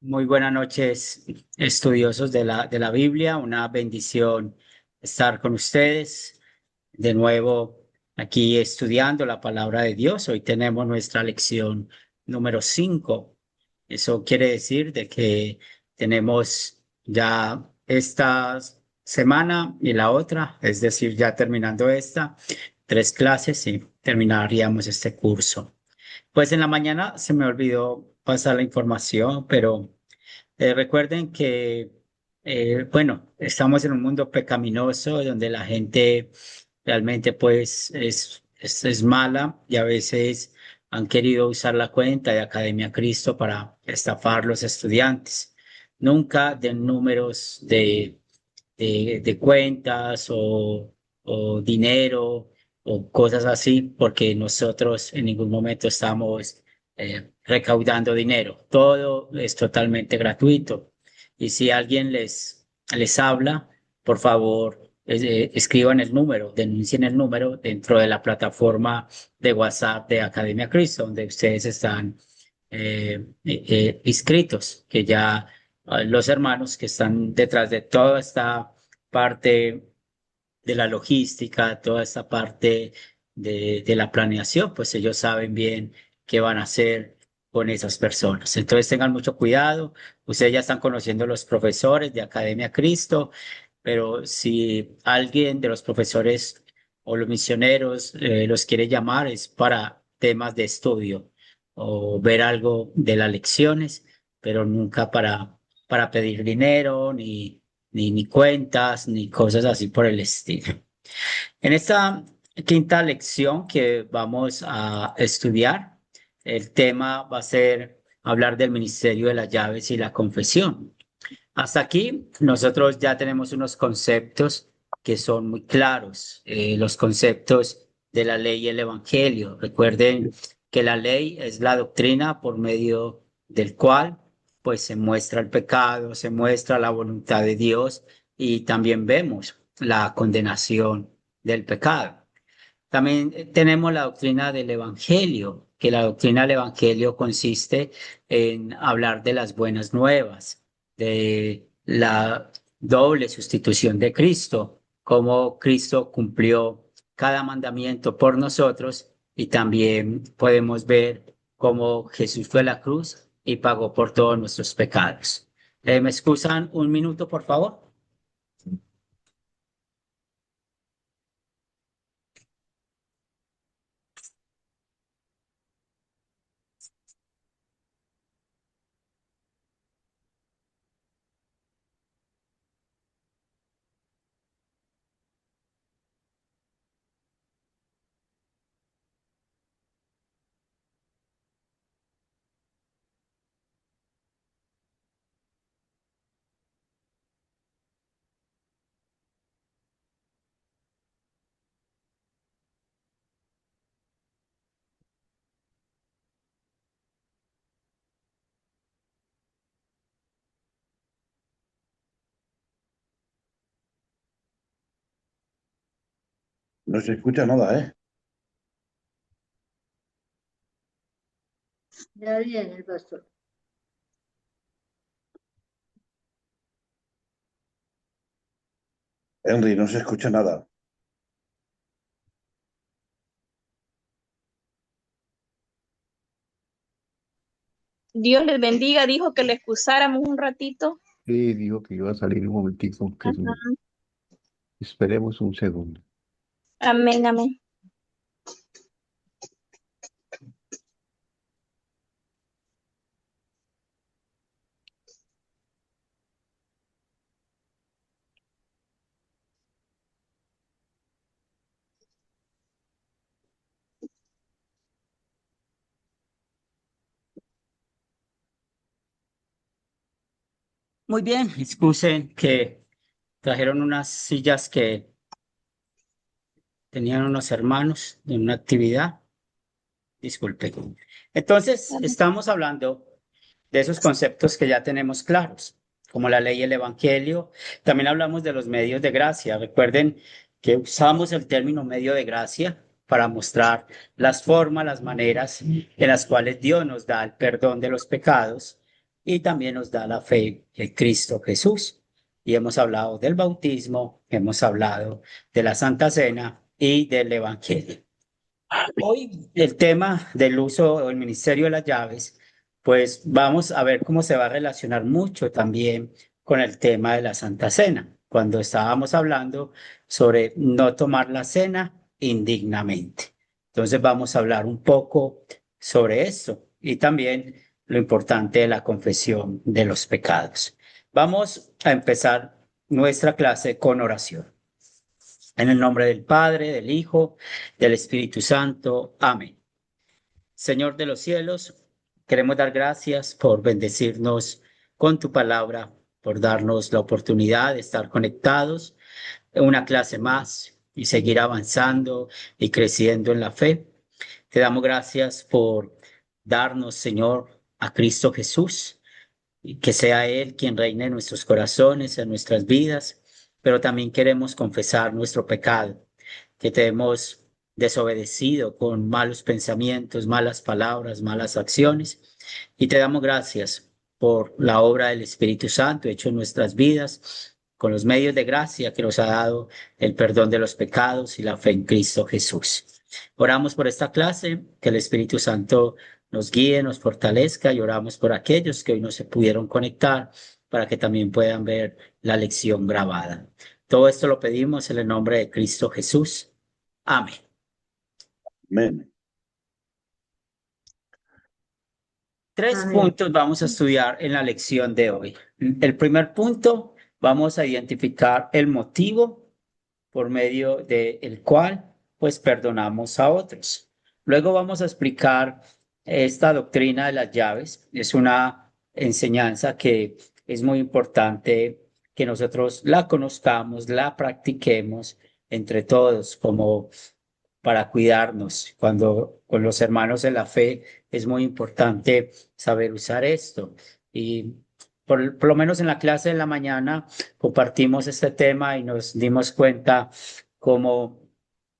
Muy buenas noches, estudiosos de la Biblia. Una bendición estar con ustedes de nuevo aquí estudiando la palabra de Dios. Hoy tenemos nuestra lección número 5. Eso quiere decir de que tenemos ya esta semana y la otra, es decir, ya terminando esta, 3 clases y terminaríamos este curso. Pues en la mañana se me olvidó pasar la información, pero recuerden que, bueno, estamos en un mundo pecaminoso donde la gente realmente pues es mala y a veces han querido usar la cuenta de Academia Cristo para estafar los estudiantes. Nunca den números de cuentas o dinero o cosas así, porque nosotros en ningún momento estamos recaudando dinero. Todo es totalmente gratuito. Y si alguien les habla, por favor, escriban el número, denuncien el número dentro de la plataforma de WhatsApp de Academia Cristo, donde ustedes están inscritos, que ya los hermanos que están detrás de toda esta parte de la logística, toda esta parte de la planeación, pues ellos saben bien qué van a hacer con esas personas. Entonces tengan mucho cuidado. Ustedes ya están conociendo los profesores de Academia Cristo, pero si alguien de los profesores o los misioneros los quiere llamar, es para temas de estudio o ver algo de las lecciones, pero nunca para pedir dinero ni cuentas, ni cosas así por el estilo. En esta quinta lección que vamos a estudiar, el tema va a ser hablar del ministerio de las llaves y la confesión. Hasta aquí nosotros ya tenemos unos conceptos que son muy claros, los conceptos de la ley y el evangelio. Recuerden que la ley es la doctrina por medio del cual pues se muestra el pecado, se muestra la voluntad de Dios y también vemos la condenación del pecado. También tenemos la doctrina del evangelio, que la doctrina del evangelio consiste en hablar de las buenas nuevas, de la doble sustitución de Cristo, cómo Cristo cumplió cada mandamiento por nosotros y también podemos ver cómo Jesús fue a la cruz y pagó por todos nuestros pecados. ¿Me excusan un minuto, por favor? No se escucha nada, ¿eh? Ya viene el pastor. Henry, no se escucha nada. Dios les bendiga, dijo que le excusáramos un ratito. Sí, dijo que iba a salir un momentico, Ajá. esperemos un segundo. Amén, amén. Muy bien, excusen que trajeron unas sillas que tenían unos hermanos en una actividad. Disculpe. Entonces, estamos hablando de esos conceptos que ya tenemos claros, como la ley y el evangelio. También hablamos de los medios de gracia. Recuerden que usamos el término medio de gracia para mostrar las formas, las maneras en las cuales Dios nos da el perdón de los pecados y también nos da la fe en Cristo Jesús. Y hemos hablado del bautismo, hemos hablado de la Santa Cena y del Evangelio. Hoy el tema del uso o el ministerio de las llaves, pues vamos a ver cómo se va a relacionar mucho también con el tema de la Santa Cena, cuando estábamos hablando sobre no tomar la cena indignamente. Entonces vamos a hablar un poco sobre esto y también lo importante de la confesión de los pecados. Vamos a empezar nuestra clase con oración. En el nombre del Padre, del Hijo, del Espíritu Santo. Amén. Señor de los cielos, queremos dar gracias por bendecirnos con tu palabra, por darnos la oportunidad de estar conectados en una clase más y seguir avanzando y creciendo en la fe. Te damos gracias por darnos, Señor, a Cristo Jesús, y que sea Él quien reine en nuestros corazones, en nuestras vidas, pero también queremos confesar nuestro pecado, que te hemos desobedecido con malos pensamientos, malas palabras, malas acciones, y te damos gracias por la obra del Espíritu Santo hecho en nuestras vidas, con los medios de gracia que nos ha dado el perdón de los pecados y la fe en Cristo Jesús. Oramos por esta clase, que el Espíritu Santo nos guíe, nos fortalezca y oramos por aquellos que hoy no se pudieron conectar para que también puedan ver la lección grabada. Todo esto lo pedimos en el nombre de Cristo Jesús. Amén. Amén. Tres Amén. puntos vamos a estudiar en la lección de hoy. El primer punto, vamos a identificar el motivo por medio del cual pues perdonamos a otros. Luego vamos a explicar esta doctrina de las llaves. Es una enseñanza que es muy importante que nosotros la conozcamos, la practiquemos entre todos como para cuidarnos. Cuando con los hermanos de la fe es muy importante saber usar esto. Y por lo menos en la clase de la mañana compartimos este tema y nos dimos cuenta cómo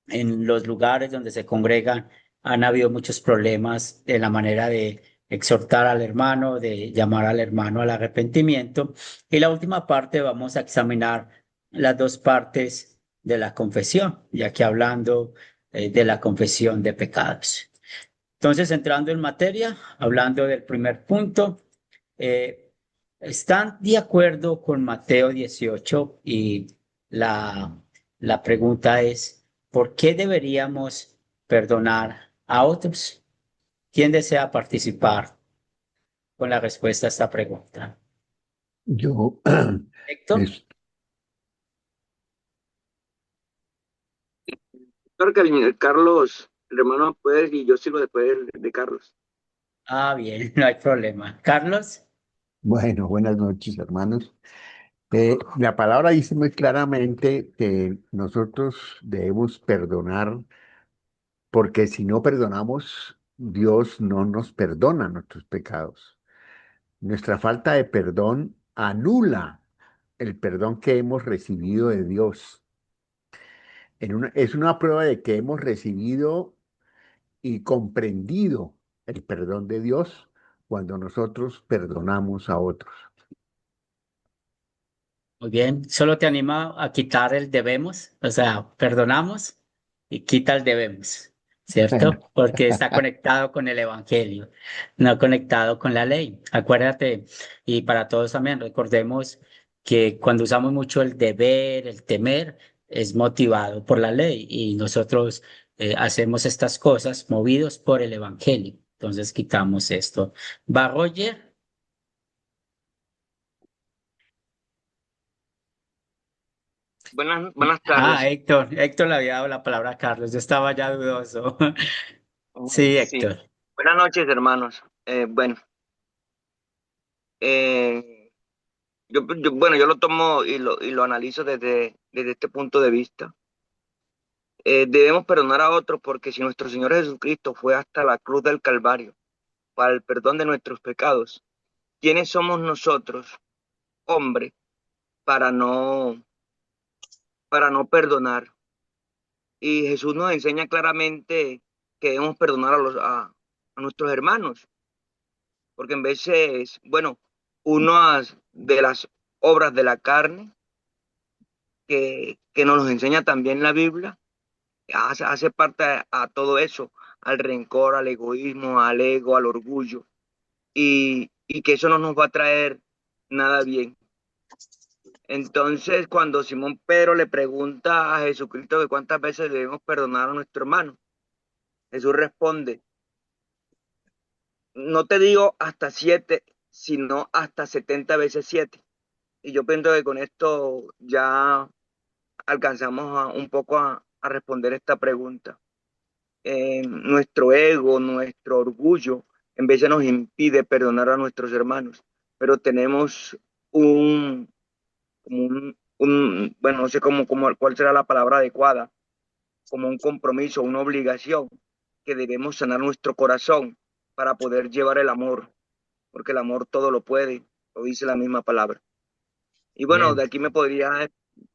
en los lugares donde se congregan han habido muchos problemas en la manera de exhortar al hermano, de llamar al hermano al arrepentimiento. Y la última parte vamos a examinar las dos partes de la confesión, ya que hablando de la confesión de pecados. Entonces, entrando en materia, hablando del primer punto, eh, ¿están de acuerdo con Mateo 18? Y la pregunta es, ¿por qué deberíamos perdonar a otros? ¿Quién desea participar con la respuesta a esta pregunta? Yo, Héctor. es, Claro que Carlos, el hermano puede y yo sigo después de Carlos. Ah, bien, no hay problema. Carlos. bueno, buenas noches, hermanos. La palabra dice muy claramente que nosotros debemos perdonar, porque si no perdonamos, Dios no nos perdona nuestros pecados. Nuestra falta de perdón anula el perdón que hemos recibido de Dios. Es una prueba de que hemos recibido y comprendido el perdón de Dios cuando nosotros perdonamos a otros. Muy bien, solo te anima a quitar el debemos, o sea, perdonamos y quita el debemos, ¿cierto? Porque está conectado con el Evangelio, no conectado con la ley. Acuérdate, y para todos también, recordemos que cuando usamos mucho el deber, el temer, es motivado por la ley y nosotros hacemos estas cosas movidos por el Evangelio. Entonces quitamos esto. ¿Va Roger? Buenas Ah, tardes. Héctor le había dado la palabra a Carlos, yo estaba ya dudoso. Sí, Sí, Héctor. buenas noches, hermanos. Bueno, eh, bueno, yo lo tomo y lo analizo desde este punto de vista. Debemos perdonar a otros porque si nuestro Señor Jesucristo fue hasta la cruz del Calvario para el perdón de nuestros pecados, ¿quiénes somos nosotros, hombres, para no perdonar? Y Jesús nos enseña claramente que debemos perdonar a nuestros hermanos, porque en veces, bueno, unas de las obras de la carne que nos los enseña también la Biblia, hace parte a todo eso, al rencor, al egoísmo, al ego, al orgullo, y que eso no nos va a traer nada bien. Entonces, cuando Simón Pedro le pregunta a Jesucristo que cuántas veces debemos perdonar a nuestro hermano, Jesús responde, no te digo hasta 7, sino hasta 70 veces 7. Y yo pienso que con esto ya alcanzamos un poco a responder esta pregunta. Nuestro ego, nuestro orgullo, en vez de nos impide perdonar a nuestros hermanos, pero tenemos bueno, no sé cuál será la palabra adecuada, como un compromiso, una obligación, que debemos sanar nuestro corazón para poder llevar el amor, porque el amor todo lo puede, lo dice la misma palabra. Y bueno, de Bien, aquí me podría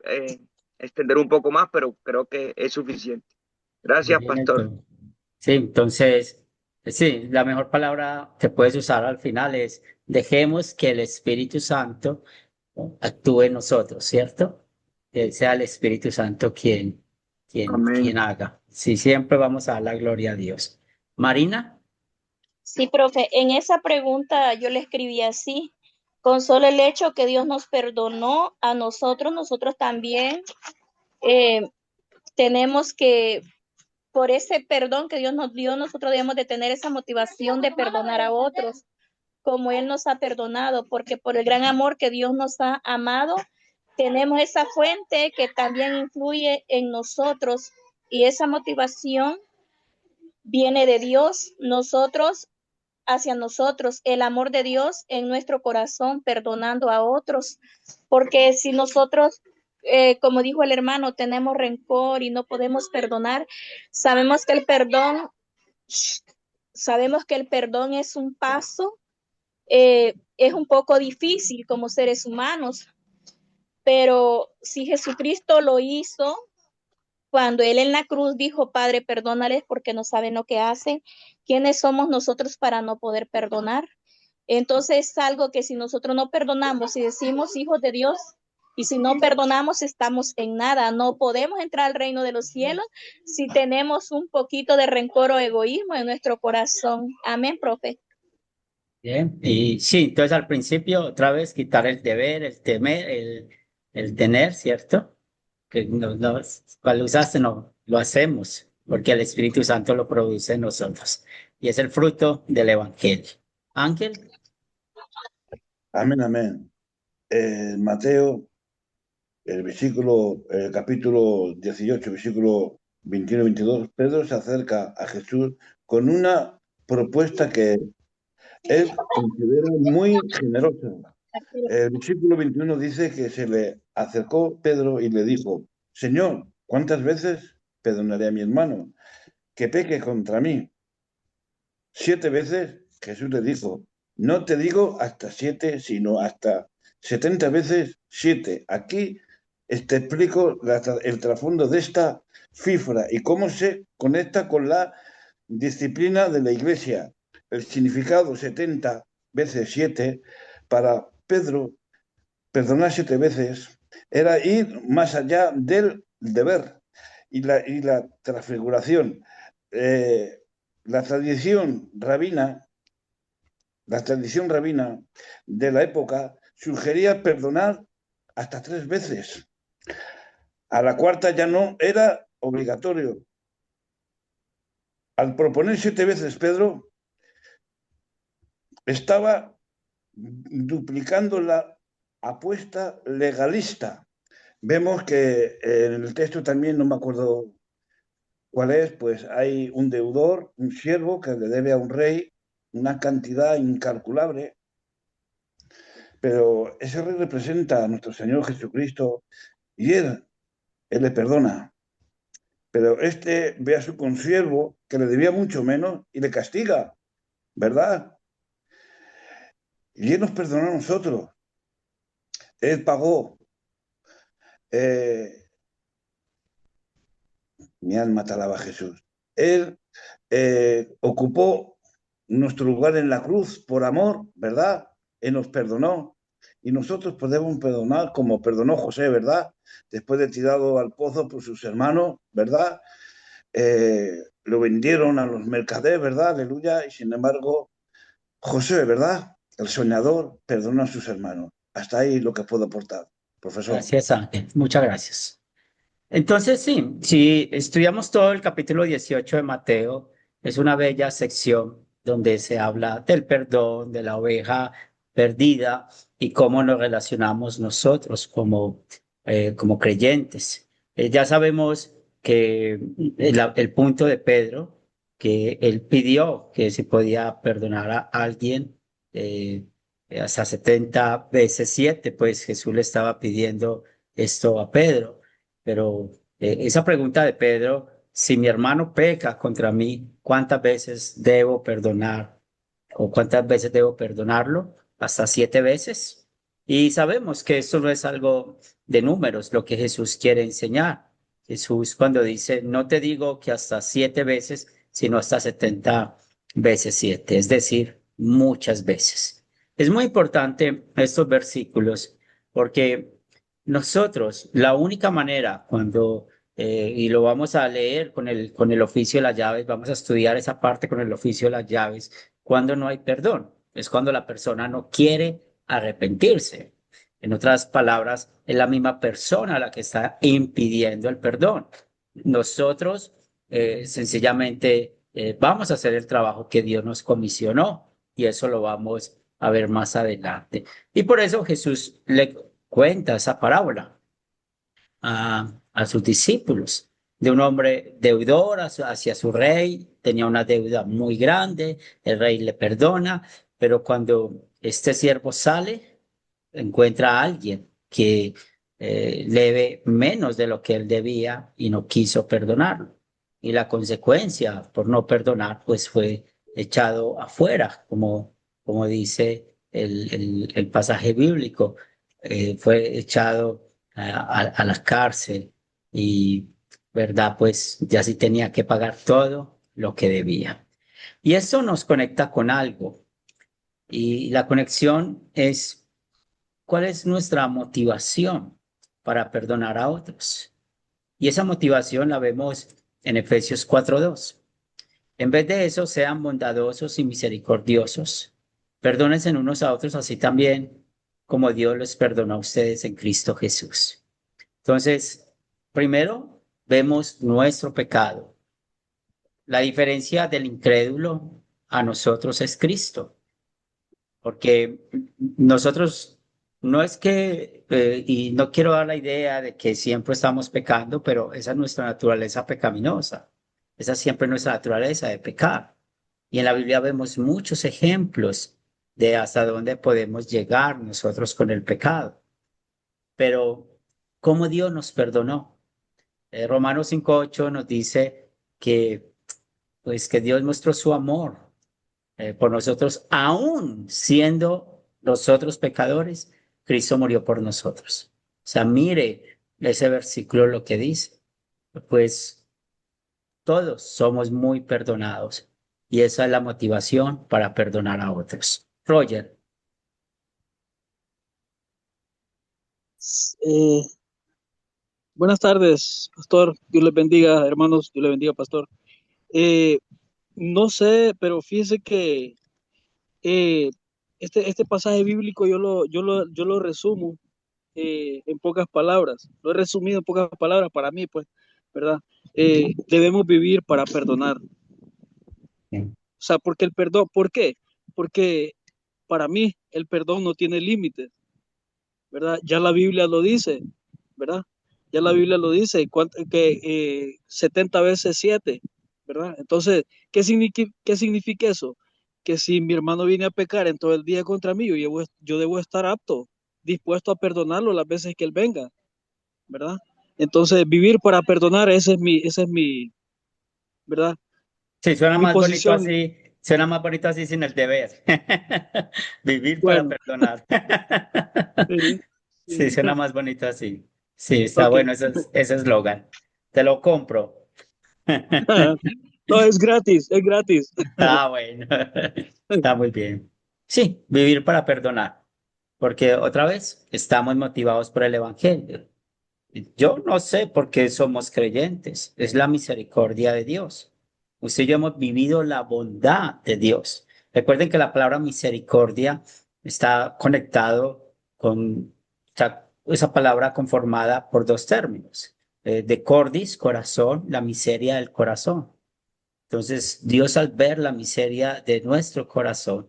eh, extender un poco más, pero creo que es suficiente. Gracias, bien, pastor. entonces. Sí, entonces, sí, la mejor palabra que puedes usar al final es dejemos que el Espíritu Santo actúe en nosotros, ¿cierto? Que sea el Espíritu Santo quien Amén. haga. Sí, siempre vamos a dar la gloria a Dios. Marina, Sí, profe, en esa pregunta yo le escribí así, con solo el hecho que Dios nos perdonó a nosotros, nosotros también eh, tenemos que, por ese perdón que Dios nos dio, nosotros debemos de tener esa motivación de perdonar a otros, como Él nos ha perdonado, porque por el gran amor que Dios nos ha amado, tenemos esa fuente que también influye en nosotros y esa motivación viene de Dios, nosotros hacia nosotros, el amor de Dios en nuestro corazón, perdonando a otros, porque si nosotros, como dijo el hermano, tenemos rencor y no podemos perdonar, sabemos que el perdón, sabemos que el perdón es un paso, es un poco difícil como seres humanos, pero si Jesucristo lo hizo, cuando Él en la cruz dijo, Padre, perdónales porque no saben lo que hacen, ¿quiénes somos nosotros para no poder perdonar? Entonces es algo que si nosotros no perdonamos y decimos hijos de Dios, y si no perdonamos, estamos en nada. No podemos entrar al reino de los cielos si tenemos un poquito de rencor o egoísmo en nuestro corazón. Amén, profe. bien. Y sí, entonces al principio otra vez quitar el deber, el temer, el tener, ¿cierto? Que cuando usaste no, lo hacemos, porque el Espíritu Santo lo produce en nosotros. Y es el fruto del Evangelio. Ángel, Amén, amén. Mateo, el capítulo 18, versículo 21-22, Pedro se acerca a Jesús con una propuesta que él considera muy generosa. El versículo 21 dice que se le acercó Pedro y le dijo, Señor, ¿cuántas veces perdonaré a mi hermano que peque contra mí? 7 veces. Jesús le dijo, no te digo hasta 7, sino hasta 70 veces 7. Aquí te explico el trasfondo de esta cifra y cómo se conecta con la disciplina de la Iglesia. El significado 70 veces 7 para Pedro, perdonar 7 veces, era ir más allá del deber y la transfiguración. Eh, la tradición rabina, la tradición rabina de la época sugería perdonar hasta 3 veces. A la cuarta ya no era obligatorio. Al proponer 7 veces, Pedro estaba duplicando la apuesta legalista. Vemos que en el texto también, no me acuerdo cuál es, pues hay un deudor, un siervo que le debe a un rey una cantidad incalculable, pero ese rey representa a nuestro Señor Jesucristo y él le perdona. Pero este ve a su consiervo que le debía mucho menos y le castiga, ¿verdad? Y él nos perdonó a nosotros. Él pagó. Eh, Mi alma te alaba, Jesús. Él ocupó nuestro lugar en la cruz por amor, ¿verdad? y nos perdonó. Y nosotros podemos perdonar como perdonó José, ¿verdad? Después de tirado al pozo por sus hermanos, ¿verdad? Lo vendieron a los mercaderes, ¿verdad? Aleluya. Y sin embargo, José, ¿verdad? El soñador perdonó a sus hermanos. Hasta ahí lo que puedo aportar, profesor. Gracias, Ángel. Muchas gracias. Entonces, sí, si estudiamos todo el capítulo 18 de Mateo, es una bella sección donde se habla del perdón, de la oveja perdida y cómo nos relacionamos nosotros como creyentes. Ya sabemos que el punto de Pedro, que él pidió que se podía perdonar a alguien eh, hasta 70 veces 7, pues Jesús le estaba pidiendo esto a Pedro. Pero esa pregunta de Pedro, si mi hermano peca contra mí, ¿cuántas veces debo perdonar? ¿O cuántas veces debo perdonarlo? ¿Hasta 7 veces? Y sabemos que esto no es algo de números, lo que Jesús quiere enseñar. Jesús cuando dice, no te digo que hasta 7 veces, sino hasta 70 veces 7, es decir, muchas veces. Es muy importante estos versículos porque nosotros, la única manera y lo vamos a leer con el oficio de las llaves, vamos a estudiar esa parte con el oficio de las llaves, cuando no hay perdón, es cuando la persona no quiere arrepentirse. En otras palabras, es la misma persona la que está impidiendo el perdón. Nosotros sencillamente vamos a hacer el trabajo que Dios nos comisionó y eso lo vamos a ver más adelante. Y por eso Jesús le cuenta esa parábola a sus discípulos de un hombre deudor hacia su rey, tenía una deuda muy grande, el rey le perdona, pero cuando este siervo sale, encuentra a alguien que le debe menos de lo que él debía y no quiso perdonarlo. Y la consecuencia por no perdonar, pues fue echado afuera, como dice el pasaje bíblico, fue echado a la cárcel y, ¿verdad? Pues ya sí tenía que pagar todo lo que debía. Y eso nos conecta con algo. Y la conexión es, ¿cuál es nuestra motivación para perdonar a otros? Y esa motivación la vemos en Efesios 4:2. En vez de eso, sean bondadosos y misericordiosos. Perdónense unos a otros, así también como Dios les perdonó a ustedes en Cristo Jesús. Entonces, primero vemos nuestro pecado. La diferencia del incrédulo a nosotros es Cristo, porque nosotros no es que, y no quiero dar la idea de que siempre estamos pecando, pero esa es nuestra naturaleza pecaminosa. Esa siempre es nuestra naturaleza de pecar. Y en la Biblia vemos muchos ejemplos de hasta dónde podemos llegar nosotros con el pecado. Pero, ¿cómo Dios nos perdonó? Romanos 5:8 nos dice que, pues, que Dios mostró su amor por nosotros, aún siendo nosotros pecadores, Cristo murió por nosotros. O sea, mire ese versículo lo que dice. Pues todos somos muy perdonados y esa es la motivación para perdonar a otros. Roger, Eh, Buenas tardes, pastor. Dios les bendiga, hermanos. Dios les bendiga, pastor. Eh, no sé, pero fíjese que eh, este pasaje bíblico yo lo resumo en pocas palabras. Lo he resumido en pocas palabras para mí, pues, ¿verdad? Debemos vivir para perdonar. O sea, porque el perdón, ¿por qué? Porque para mí el perdón no tiene límites, ¿verdad? Ya la Biblia lo dice, ¿verdad? Ya la Biblia lo dice, que 70 veces 7, ¿verdad? Entonces, ¿qué significa eso? Que si mi hermano viene a pecar en todo el día contra mí, yo debo estar apto, dispuesto a perdonarlo las veces que él venga, ¿verdad? Entonces, vivir para perdonar, ese es mi, ¿verdad? sí, Mi posición. suena más bonito así sin el deber. Vivir para Bueno, perdonar. sí, Sí, sí. suena más bonito así. Sí, está Ok. bueno ese eslogan. Te lo compro. No, es gratis, es gratis. Ah, bueno. Está muy bien. Sí, vivir para perdonar, porque otra vez estamos motivados por el Evangelio. Yo no sé por qué somos creyentes, es la misericordia de Dios. Usted y yo hemos vivido la bondad de Dios. Recuerden que la palabra misericordia está conectado con esa palabra conformada por dos términos. De cordis, corazón, la miseria del corazón. Entonces, Dios al ver la miseria de nuestro corazón,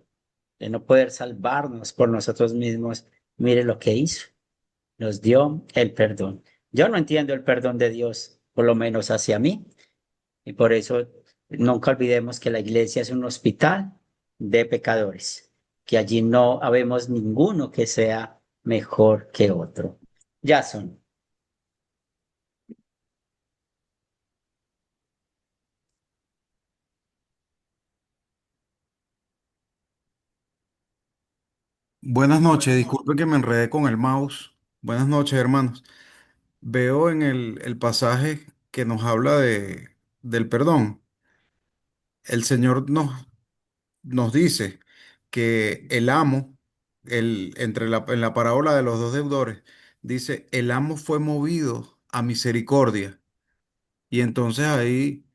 de no poder salvarnos por nosotros mismos, mire lo que hizo, nos dio el perdón. Yo no entiendo el perdón de Dios, por lo menos hacia mí, y por eso nunca olvidemos que la iglesia es un hospital de pecadores, que allí no habemos ninguno que sea mejor que otro. Jason. Buenas noches, disculpe que me enredé con el mouse. Buenas noches, hermanos. Veo en el pasaje que nos habla del perdón. El Señor nos dice que el amo, en la parábola de los dos deudores, dice, el amo fue movido a misericordia. Y entonces ahí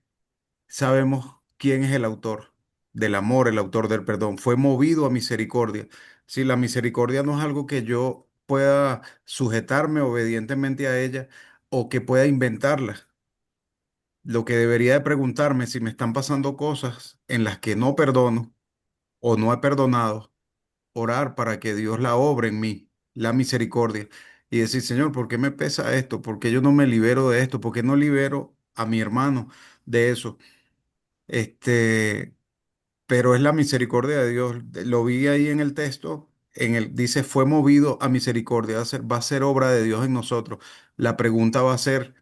sabemos quién es el autor del amor, el autor del perdón. Fue movido a misericordia. Si la misericordia no es algo que yo pueda sujetarme obedientemente a ella o que pueda inventarla, lo que debería de preguntarme si me están pasando cosas en las que no perdono o no he perdonado, orar para que Dios la obre en mí, la misericordia, y decir, Señor, ¿por qué me pesa esto? ¿Por qué yo no me libero de esto? ¿Por qué no libero a mi hermano de eso? Este, pero es la misericordia de Dios. Lo vi ahí en el texto, dice, fue movido a misericordia, va a ser obra de Dios en nosotros. La pregunta va a ser,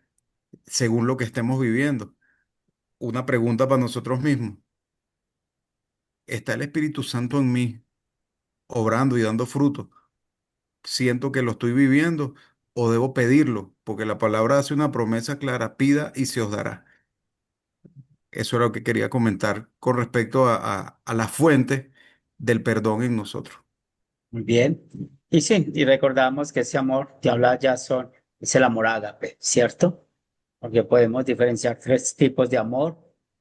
según lo que estemos viviendo, una pregunta para nosotros mismos. ¿Está el Espíritu Santo en mí, obrando y dando fruto? ¿Siento que lo estoy viviendo o debo pedirlo? Porque la palabra hace una promesa clara, pida y se os dará. Eso era lo que quería comentar con respecto a la fuente del perdón en nosotros. Muy bien. Y sí, y recordamos que ese amor que habla Jason es el amor ágape, ¿cierto? Porque podemos diferenciar tres tipos de amor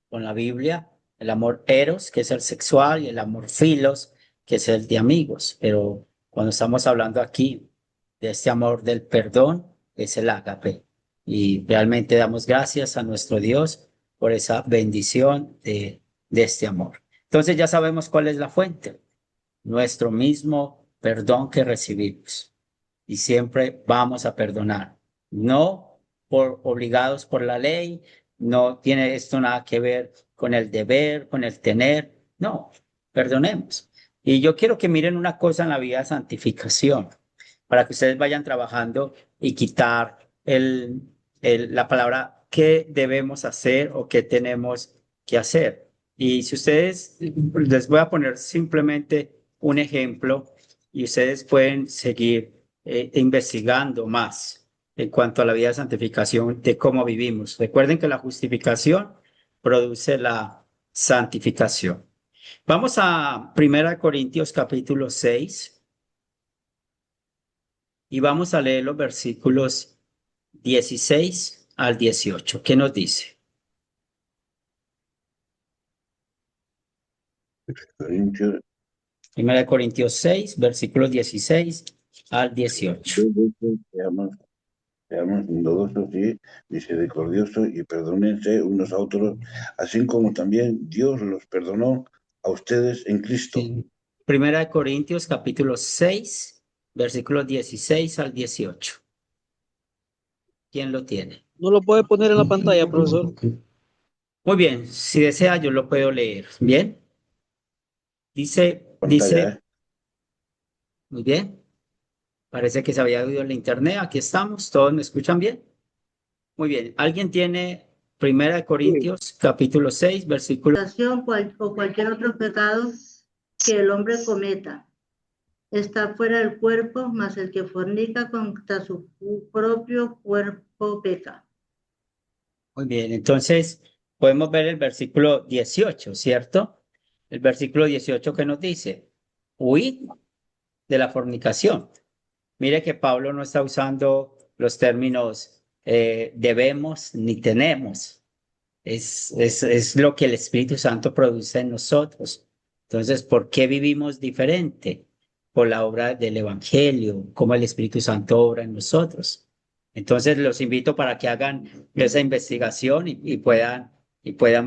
con la Biblia: el amor eros, que es el sexual, y el amor filos, que es el de amigos. Pero cuando estamos hablando aquí de este amor del perdón, es el ágape. Y realmente damos gracias a nuestro Dios por esa bendición de este amor. Entonces ya sabemos cuál es la fuente: nuestro mismo perdón que recibimos. Y siempre vamos a perdonar. No por obligados por la ley, no tiene esto nada que ver con el deber, con el tener. No, perdonemos. Y yo quiero que miren una cosa en la vida de santificación, para que ustedes vayan trabajando y quitar la palabra qué debemos hacer o qué tenemos que hacer. Y si ustedes, les voy a poner simplemente un ejemplo y ustedes pueden seguir investigando más en cuanto a la vida de santificación, de cómo vivimos. Recuerden que la justificación produce la santificación. Vamos a 1 Corintios capítulo 6 y vamos a leer los versículos 16 al 18. ¿Qué nos dice? Corintios, 1 Corintios 6, versículos 16 al 18. seamos bondadosos y misericordiosos y perdónense unos a otros, así como también Dios los perdonó a ustedes en Cristo. Sí. 1 Corintios capítulo 6, versículos 16 al 18. ¿Quién lo tiene? ¿No lo puede poner en la pantalla, profesor? Muy bien, si desea yo lo puedo leer. Bien, Pantalla, ¿eh? muy bien. Parece que se había oído en la internet. Aquí estamos. ¿Todos me escuchan bien? Muy bien. ¿Alguien tiene 1 Corintios capítulo 6, versículo? O cualquier otro pecado que el hombre cometa está fuera del cuerpo, mas el que fornica contra su propio cuerpo peca. Muy bien, entonces podemos ver el versículo 18, ¿cierto? El versículo 18 que nos dice, huid de la fornicación. Mire que Pablo no está usando los términos debemos ni tenemos. Es lo que el Espíritu Santo produce en nosotros. Entonces, ¿por qué vivimos diferente? Por la obra del Evangelio, cómo el Espíritu Santo obra en nosotros. Entonces, los invito para que hagan esa investigación y puedan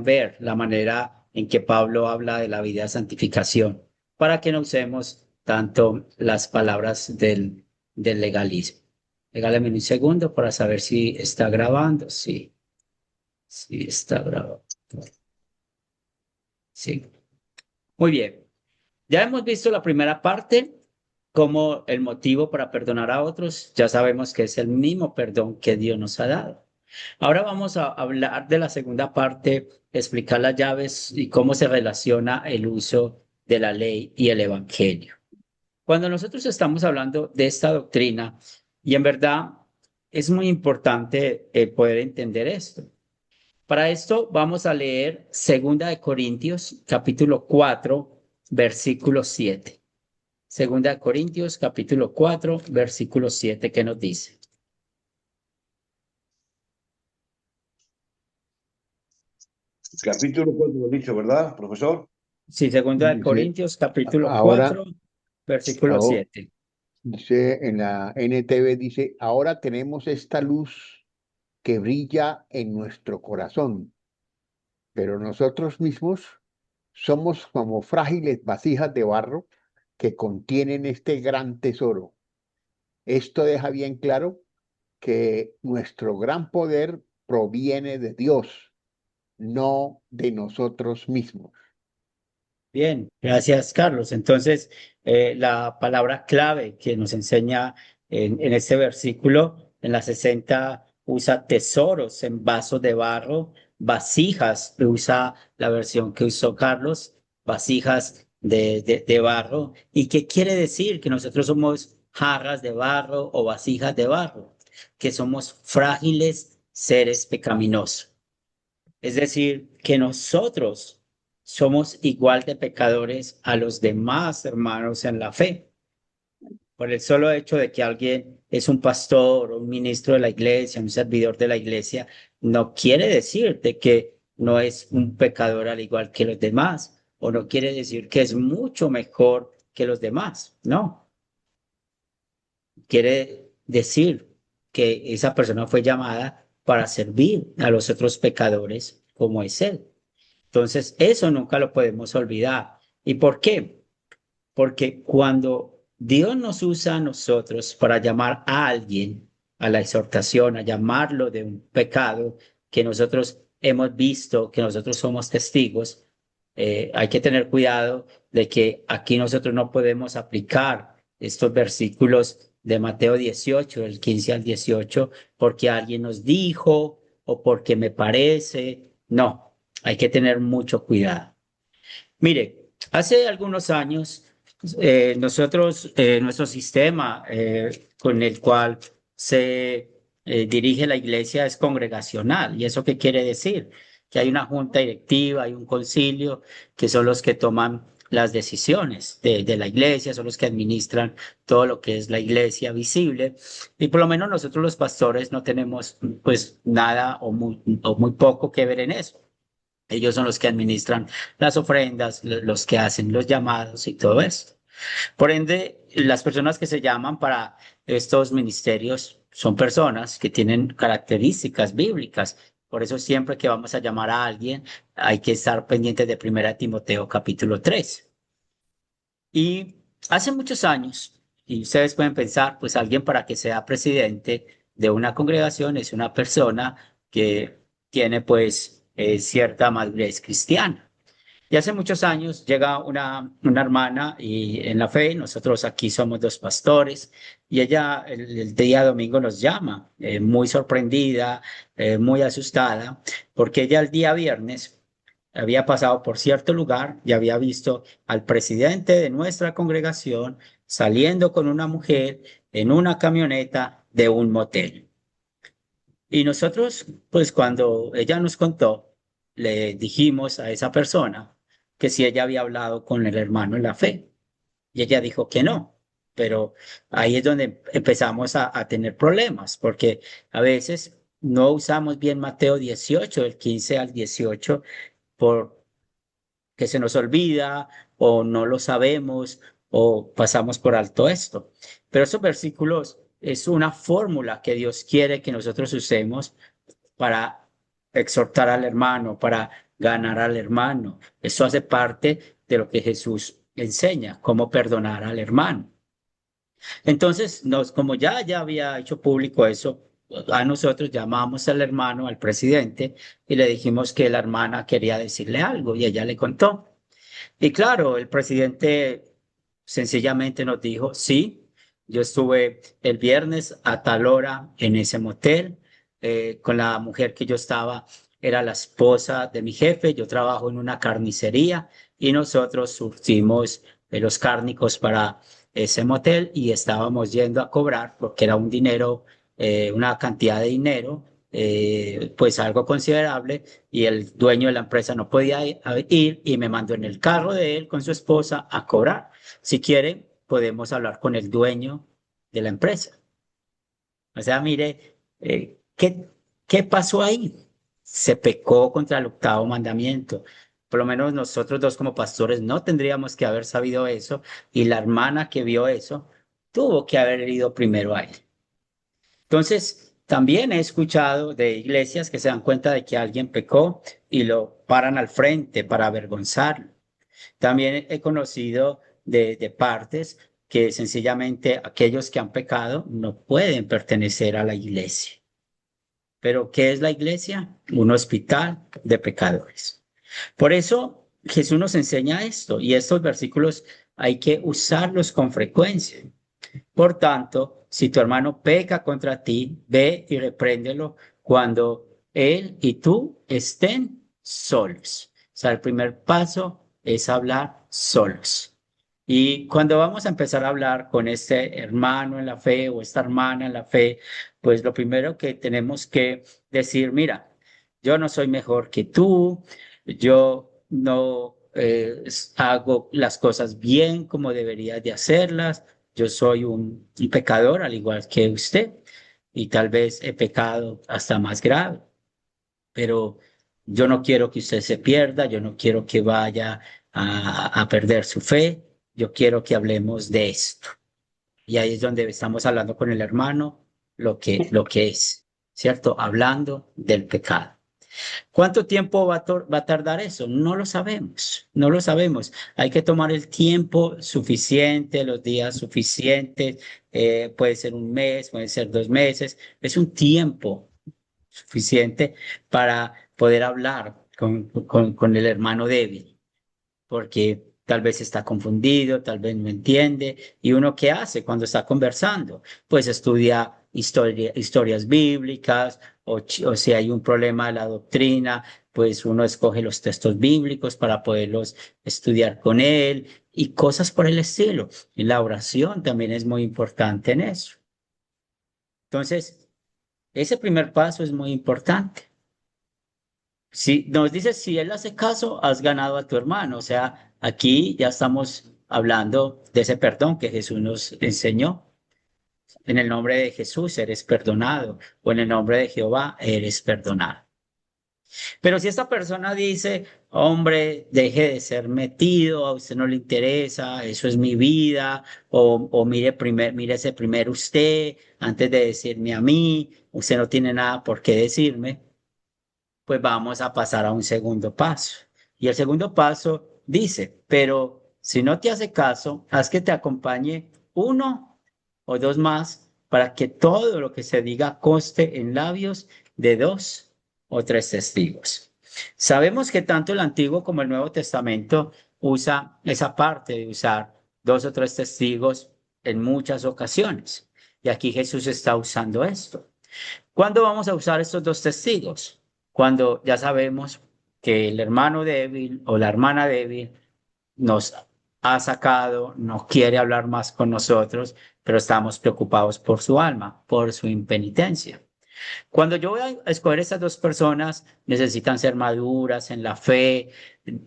ver la manera en que Pablo habla de la vida de santificación, para que no usemos tanto las palabras del legalismo. Regálame un segundo para saber si está grabando. Sí. Sí, está bravo. Sí. Muy bien. Ya hemos visto la primera parte, como el motivo para perdonar a otros. Ya sabemos que es el mismo perdón que Dios nos ha dado. Ahora vamos a hablar de la segunda parte, explicar las llaves y cómo se relaciona el uso de la ley y el evangelio. Cuando nosotros estamos hablando de esta doctrina, y en verdad es muy importante poder entender esto. Para esto vamos a leer 2 Corintios, capítulo 4, versículo 7. 2 Corintios, capítulo 4, versículo 7, ¿qué nos dice? Capítulo 4 lo he dicho, ¿verdad, profesor? Sí, 2 Dice, Corintios, capítulo ahora, 4, versículo ahora, 7. dice en la NTV, dice, ahora tenemos esta luz que brilla en nuestro corazón, pero nosotros mismos somos como frágiles vasijas de barro que contienen este gran tesoro. Esto deja bien claro que nuestro gran poder proviene de Dios, no de nosotros mismos. Bien, gracias, Carlos. Entonces, la palabra clave que nos enseña en este versículo, en la 60, usa tesoros en vasos de barro, vasijas, usa la versión que usó Carlos, vasijas de barro. ¿Y qué quiere decir? Que nosotros somos jarras de barro o vasijas de barro, que somos frágiles seres pecaminosos. Es decir, que nosotros somos igual de pecadores a los demás hermanos en la fe. Por el solo hecho de que alguien es un pastor o un ministro de la iglesia, un servidor de la iglesia, no quiere decir de que no es un pecador al igual que los demás, o no quiere decir que es mucho mejor que los demás. No, quiere decir que esa persona fue llamada para servir a los otros pecadores como es él. Entonces, eso nunca lo podemos olvidar. ¿Y por qué? Porque cuando Dios nos usa a nosotros para llamar a alguien a la exhortación, a llamarlo de un pecado que nosotros hemos visto, que nosotros somos testigos, hay que tener cuidado de que aquí nosotros no podemos aplicar estos versículos de Mateo 18, del 15 al 18, porque alguien nos dijo o porque me parece. No, hay que tener mucho cuidado. Mire, hace algunos años, nuestro sistema con el cual se dirige la iglesia es congregacional. ¿Y eso qué quiere decir? Que hay una junta directiva, hay un concilio, que son los que toman las decisiones de la iglesia, son los que administran todo lo que es la iglesia visible. Y por lo menos nosotros los pastores no tenemos pues nada o muy poco que ver en eso. Ellos son los que administran las ofrendas, los que hacen los llamados y todo esto. Por ende, las personas que se llaman para estos ministerios son personas que tienen características bíblicas. Por eso siempre que vamos a llamar a alguien, hay que estar pendientes de 1 Timoteo capítulo 3. Y hace muchos años, y ustedes pueden pensar, pues alguien para que sea presidente de una congregación es una persona que tiene pues cierta madurez cristiana. Y hace muchos años llega una hermana y en la fe, nosotros aquí somos dos pastores, y ella el día domingo nos llama, muy sorprendida, muy asustada, porque ella el día viernes había pasado por cierto lugar y había visto al presidente de nuestra congregación saliendo con una mujer en una camioneta de un motel. Y nosotros, pues cuando ella nos contó, le dijimos a esa persona que si ella había hablado con el hermano en la fe. Y ella dijo que no. Pero ahí es donde empezamos a tener problemas, porque a veces no usamos bien Mateo 18, del 15 al 18, por que se nos olvida o no lo sabemos o pasamos por alto esto. Pero esos versículos es una fórmula que Dios quiere que nosotros usemos para exhortar al hermano, para ganar al hermano. Eso hace parte de lo que Jesús enseña, cómo perdonar al hermano. Entonces, como ya había hecho público eso, a nosotros llamamos al hermano, al presidente, y le dijimos que la hermana quería decirle algo y ella le contó. Y claro, el presidente sencillamente nos dijo, sí, yo estuve el viernes a tal hora en ese motel, con la mujer que yo estaba, era la esposa de mi jefe, yo trabajo en una carnicería y nosotros surtimos los cárnicos para ese motel y estábamos yendo a cobrar porque era un dinero, una cantidad de dinero, pues algo considerable y el dueño de la empresa no podía ir y me mandó en el carro de él con su esposa a cobrar. Si quiere, podemos hablar con el dueño de la empresa. O sea, mire, ¿qué pasó ahí? Se pecó contra el octavo mandamiento. Por lo menos nosotros dos como pastores no tendríamos que haber sabido eso y la hermana que vio eso tuvo que haber ido primero a él. Entonces, también he escuchado de iglesias que se dan cuenta de que alguien pecó y lo paran al frente para avergonzarlo. También he conocido de partes que sencillamente aquellos que han pecado no pueden pertenecer a la iglesia. Pero ¿qué es la iglesia? Un hospital de pecadores. Por eso Jesús nos enseña esto y estos versículos hay que usarlos con frecuencia. Por tanto, si tu hermano peca contra ti, ve y repréndelo cuando él y tú estén solos. O sea, el primer paso es hablar solos. Y cuando vamos a empezar a hablar con este hermano en la fe o esta hermana en la fe, pues lo primero que tenemos que decir, mira, yo no soy mejor que tú, yo no hago las cosas bien como debería de hacerlas, yo soy un pecador al igual que usted y tal vez he pecado hasta más grave, pero yo no quiero que usted se pierda, yo no quiero que vaya a perder su fe, yo quiero que hablemos de esto. Y ahí es donde estamos hablando con el hermano lo que es, ¿cierto? Hablando del pecado. ¿Cuánto tiempo va a tardar eso? No lo sabemos, no lo sabemos. Hay que tomar el tiempo suficiente, los días suficientes, puede ser un mes, puede ser 2 meses, es un tiempo suficiente para poder hablar con el hermano débil, porque tal vez está confundido, tal vez no entiende. ¿Y uno qué hace cuando está conversando? Pues estudia historias bíblicas o si hay un problema de la doctrina, pues uno escoge los textos bíblicos para poderlos estudiar con él y cosas por el estilo. Y la oración también es muy importante en eso. Entonces, ese primer paso es muy importante. Si nos dice, si él hace caso, has ganado a tu hermano. O sea, aquí ya estamos hablando de ese perdón que Jesús nos enseñó. En el nombre de Jesús eres perdonado, o en el nombre de Jehová eres perdonado. Pero si esta persona dice, hombre, deje de ser metido, a usted no le interesa, eso es mi vida, o mírese primero usted antes de decirme a mí, usted no tiene nada por qué decirme, pues vamos a pasar a un segundo paso. Y el segundo paso dice, pero si no te hace caso, haz que te acompañe uno o dos más para que todo lo que se diga conste en labios de 2 o 3 testigos. Sabemos que tanto el Antiguo como el Nuevo Testamento usa esa parte de usar 2 o 3 testigos en muchas ocasiones. Y aquí Jesús está usando esto. ¿Cuándo vamos a usar estos 2 testigos? Cuando ya sabemos que el hermano débil o la hermana débil nos ha sacado, no quiere hablar más con nosotros, pero estamos preocupados por su alma, por su impenitencia. Cuando yo voy a escoger estas 2 personas, necesitan ser maduras en la fe.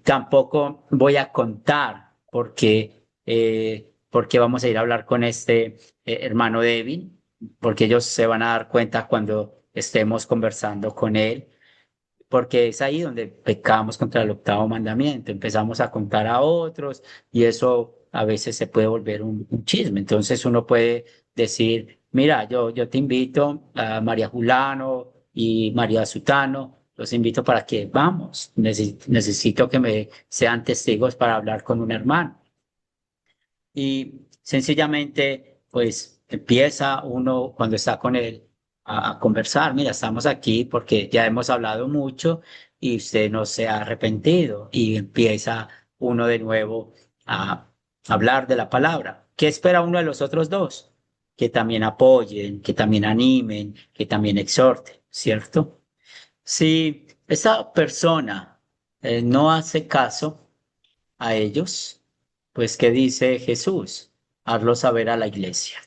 Tampoco voy a contar porque porque vamos a ir a hablar con este hermano Devin, porque ellos se van a dar cuenta cuando estemos conversando con él, porque es ahí donde pecamos contra el octavo mandamiento, empezamos a contar a otros y eso a veces se puede volver un chisme. Entonces uno puede decir, mira, yo te invito a María Julano y María Sutano, los invito para que vamos, necesito que me sean testigos para hablar con un hermano. Y sencillamente, pues empieza uno cuando está con él a conversar. Mira, estamos aquí porque ya hemos hablado mucho y usted no se ha arrepentido. Y empieza uno de nuevo a hablar de la palabra. ¿Qué espera uno de los otros dos? Que también apoyen, que también animen, que también exhorten, ¿cierto? Si esa persona no hace caso a ellos, pues ¿qué dice Jesús? Hazlo saber a la iglesia.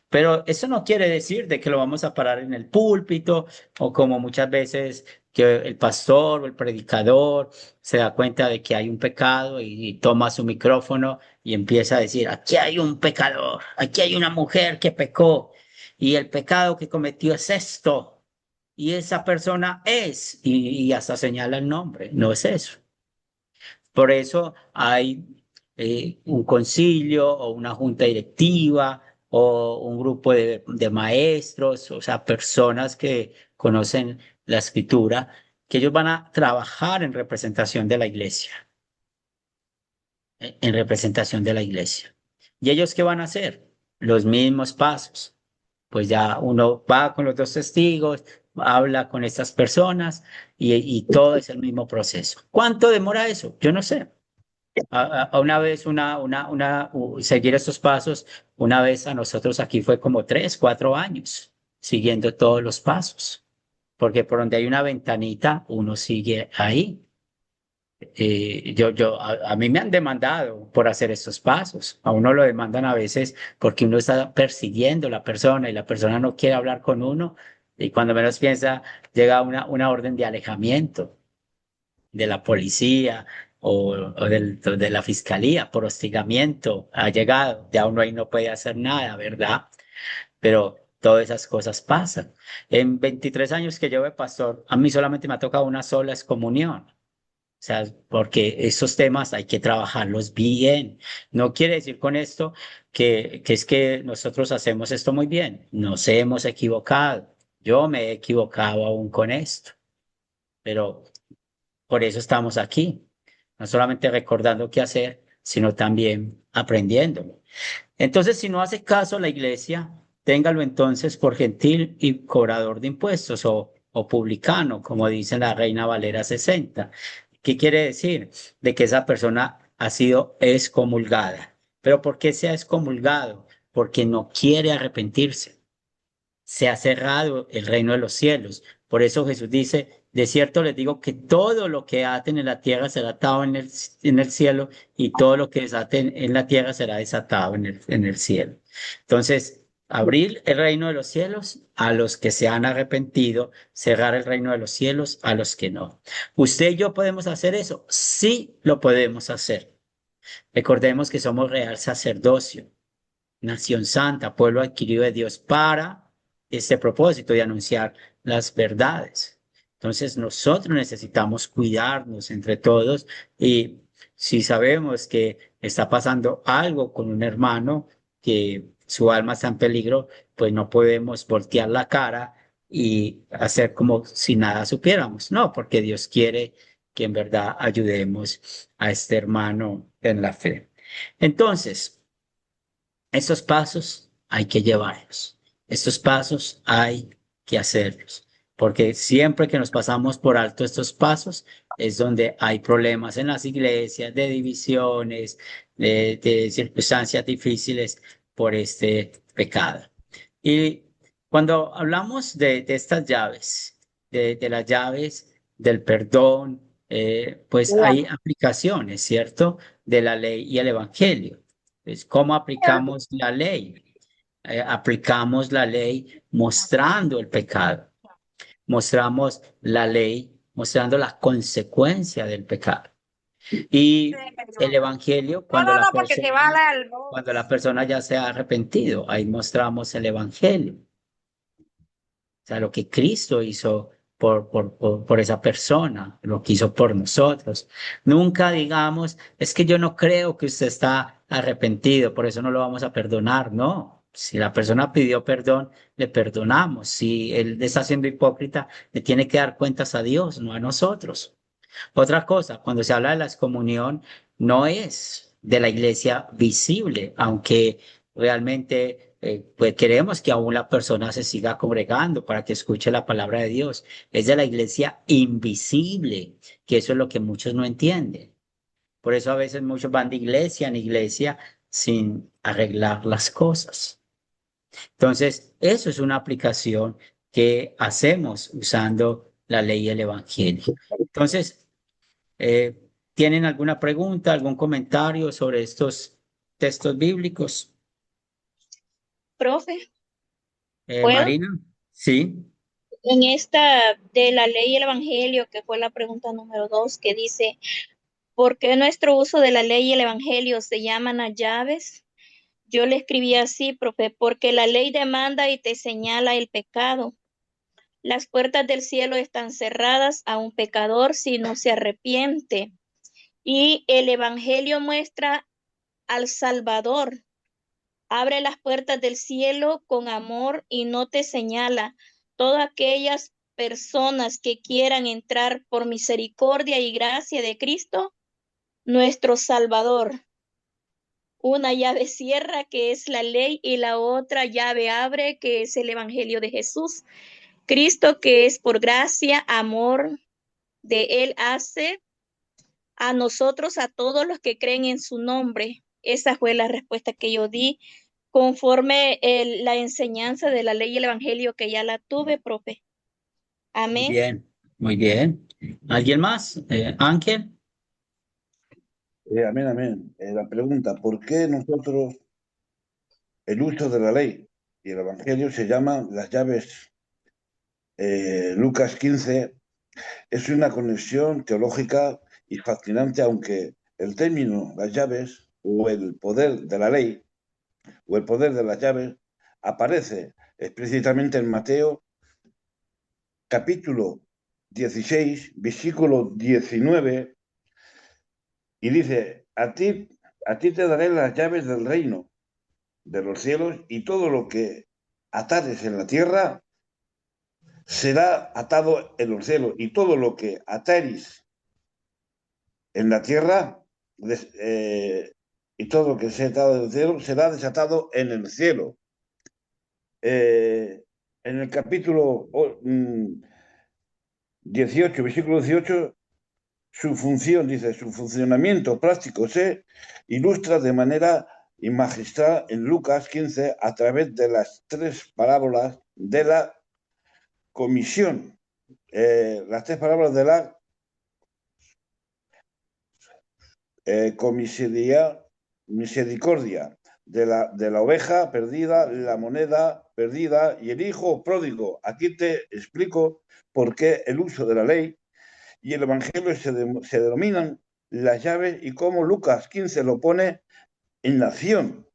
Pero eso no quiere decir de que lo vamos a parar en el púlpito o como muchas veces que el pastor o el predicador se da cuenta de que hay un pecado y toma su micrófono y empieza a decir, aquí hay un pecador, aquí hay una mujer que pecó y el pecado que cometió es esto y esa persona es y hasta señala el nombre, no es eso. Por eso hay un concilio o una junta directiva o un grupo de maestros, o sea, personas que conocen la escritura, que ellos van a trabajar en representación de la iglesia, en representación de la iglesia. ¿Y ellos qué van a hacer? Los mismos pasos. Pues ya uno va con los dos testigos, habla con estas personas y todo es el mismo proceso. ¿Cuánto demora eso? Yo no sé. Una vez, seguir estos pasos, una vez a nosotros aquí fue como 3, 4 años siguiendo todos los pasos, porque por donde hay una ventanita, uno sigue ahí. A mí me han demandado por hacer estos pasos. A uno lo demandan a veces porque uno está persiguiendo a la persona y la persona no quiere hablar con uno y cuando menos piensa llega una orden de alejamiento de la policía o de la fiscalía por hostigamiento ha llegado. Ya uno ahí no puede hacer nada, ¿verdad? Pero todas esas cosas pasan. En 23 años que llevo de pastor, a mí solamente me ha tocado una sola excomunión. O sea, porque esos temas hay que trabajarlos bien. No quiere decir con esto que es que nosotros hacemos esto muy bien. Nos hemos equivocado. Yo me he equivocado aún con esto, pero por eso estamos aquí, no solamente recordando qué hacer, sino también aprendiéndolo. Entonces, si no hace caso a la iglesia, téngalo entonces por gentil y cobrador de impuestos o publicano, como dice la Reina Valera 60. ¿Qué quiere decir? De que esa persona ha sido excomulgada. ¿Pero por qué se ha excomulgado? Porque no quiere arrepentirse. Se ha cerrado el reino de los cielos. Por eso Jesús dice, de cierto les digo que todo lo que aten en la tierra será atado en el cielo y todo lo que desaten en la tierra será desatado en el cielo. Entonces, abrir el reino de los cielos a los que se han arrepentido, cerrar el reino de los cielos a los que no. ¿Usted y yo podemos hacer eso? Sí, lo podemos hacer. Recordemos que somos real sacerdocio, nación santa, pueblo adquirido de Dios para este propósito de anunciar las verdades. Entonces nosotros necesitamos cuidarnos entre todos y si sabemos que está pasando algo con un hermano, que su alma está en peligro, pues no podemos voltear la cara y hacer como si nada supiéramos. No, porque Dios quiere que en verdad ayudemos a este hermano en la fe. Entonces, estos pasos hay que llevarlos. Estos pasos hay que hacerlos. Porque siempre que nos pasamos por alto estos pasos es donde hay problemas en las iglesias, de divisiones, de circunstancias difíciles por este pecado. Y cuando hablamos de estas llaves, de las llaves del perdón, pues hay aplicaciones, ¿cierto? De la ley y el evangelio. Pues, ¿cómo aplicamos la ley? Aplicamos la ley mostrando el pecado. Mostramos la ley mostrando la consecuencia del pecado. Y el evangelio, cuando la porque te persona, va a dar. cuando la persona ya se ha arrepentido, ahí mostramos el evangelio. O sea, lo que Cristo hizo por esa persona, lo que hizo por nosotros. Nunca digamos, es que yo no creo que usted está arrepentido, por eso no lo vamos a perdonar. No, si la persona pidió perdón, le perdonamos. Si él está siendo hipócrita, le tiene que dar cuentas a Dios, no a nosotros. Otra cosa, cuando se habla de la excomunión, no es de la iglesia visible, aunque realmente pues queremos que aún la persona se siga congregando para que escuche la palabra de Dios. Es de la iglesia invisible, que eso es lo que muchos no entienden. Por eso a veces muchos van de iglesia en iglesia sin arreglar las cosas. Entonces, eso es una aplicación que hacemos usando la ley y el evangelio. Entonces, ¿tienen alguna pregunta, algún comentario sobre estos textos bíblicos? Profe, ¿puedo? Marina, sí. En esta de la ley y el evangelio, que fue la pregunta número 2, que dice, ¿por qué nuestro uso de la ley y el evangelio se llaman a llaves? Yo le escribí así, profe, porque la ley demanda y te señala el pecado. Las puertas del cielo están cerradas a un pecador si no se arrepiente. Y el evangelio muestra al Salvador. Abre las puertas del cielo con amor y no te señala. Todas aquellas personas que quieran entrar por misericordia y gracia de Cristo, nuestro Salvador. Una llave cierra, que es la ley, y la otra llave abre, que es el evangelio de Jesús. Cristo, que es por gracia, amor de Él, hace a nosotros, a todos los que creen en su nombre. Esa fue la respuesta que yo di conforme la enseñanza de la ley y el evangelio, que ya la tuve, profe. Muy Amén. bien, muy bien. ¿Alguien más? Ángel. Amén, amén. La pregunta, ¿por qué nosotros el uso de la ley y el evangelio se llaman las llaves? Lucas 15 es una conexión teológica y fascinante, aunque el término las llaves o el poder de la ley o el poder de las llaves aparece explícitamente en Mateo capítulo 16, versículo 19, y dice, a ti te daré las llaves del reino de los cielos, y todo lo que atares en la tierra será atado en los cielos, y todo lo que ataris en la tierra y todo lo que sea atado en el cielo será desatado en el cielo. En el capítulo 18, versículo 18, su función, dice, su funcionamiento práctico se ilustra de manera magistral en Lucas 15 a través de las 3 parábolas de la comisión. Las 3 parábolas de la misericordia, de la oveja perdida, la moneda perdida y el hijo pródigo. Aquí te explico por qué el uso de la ley y el evangelio se denominan las llaves y cómo Lucas 15 lo pone en la acción.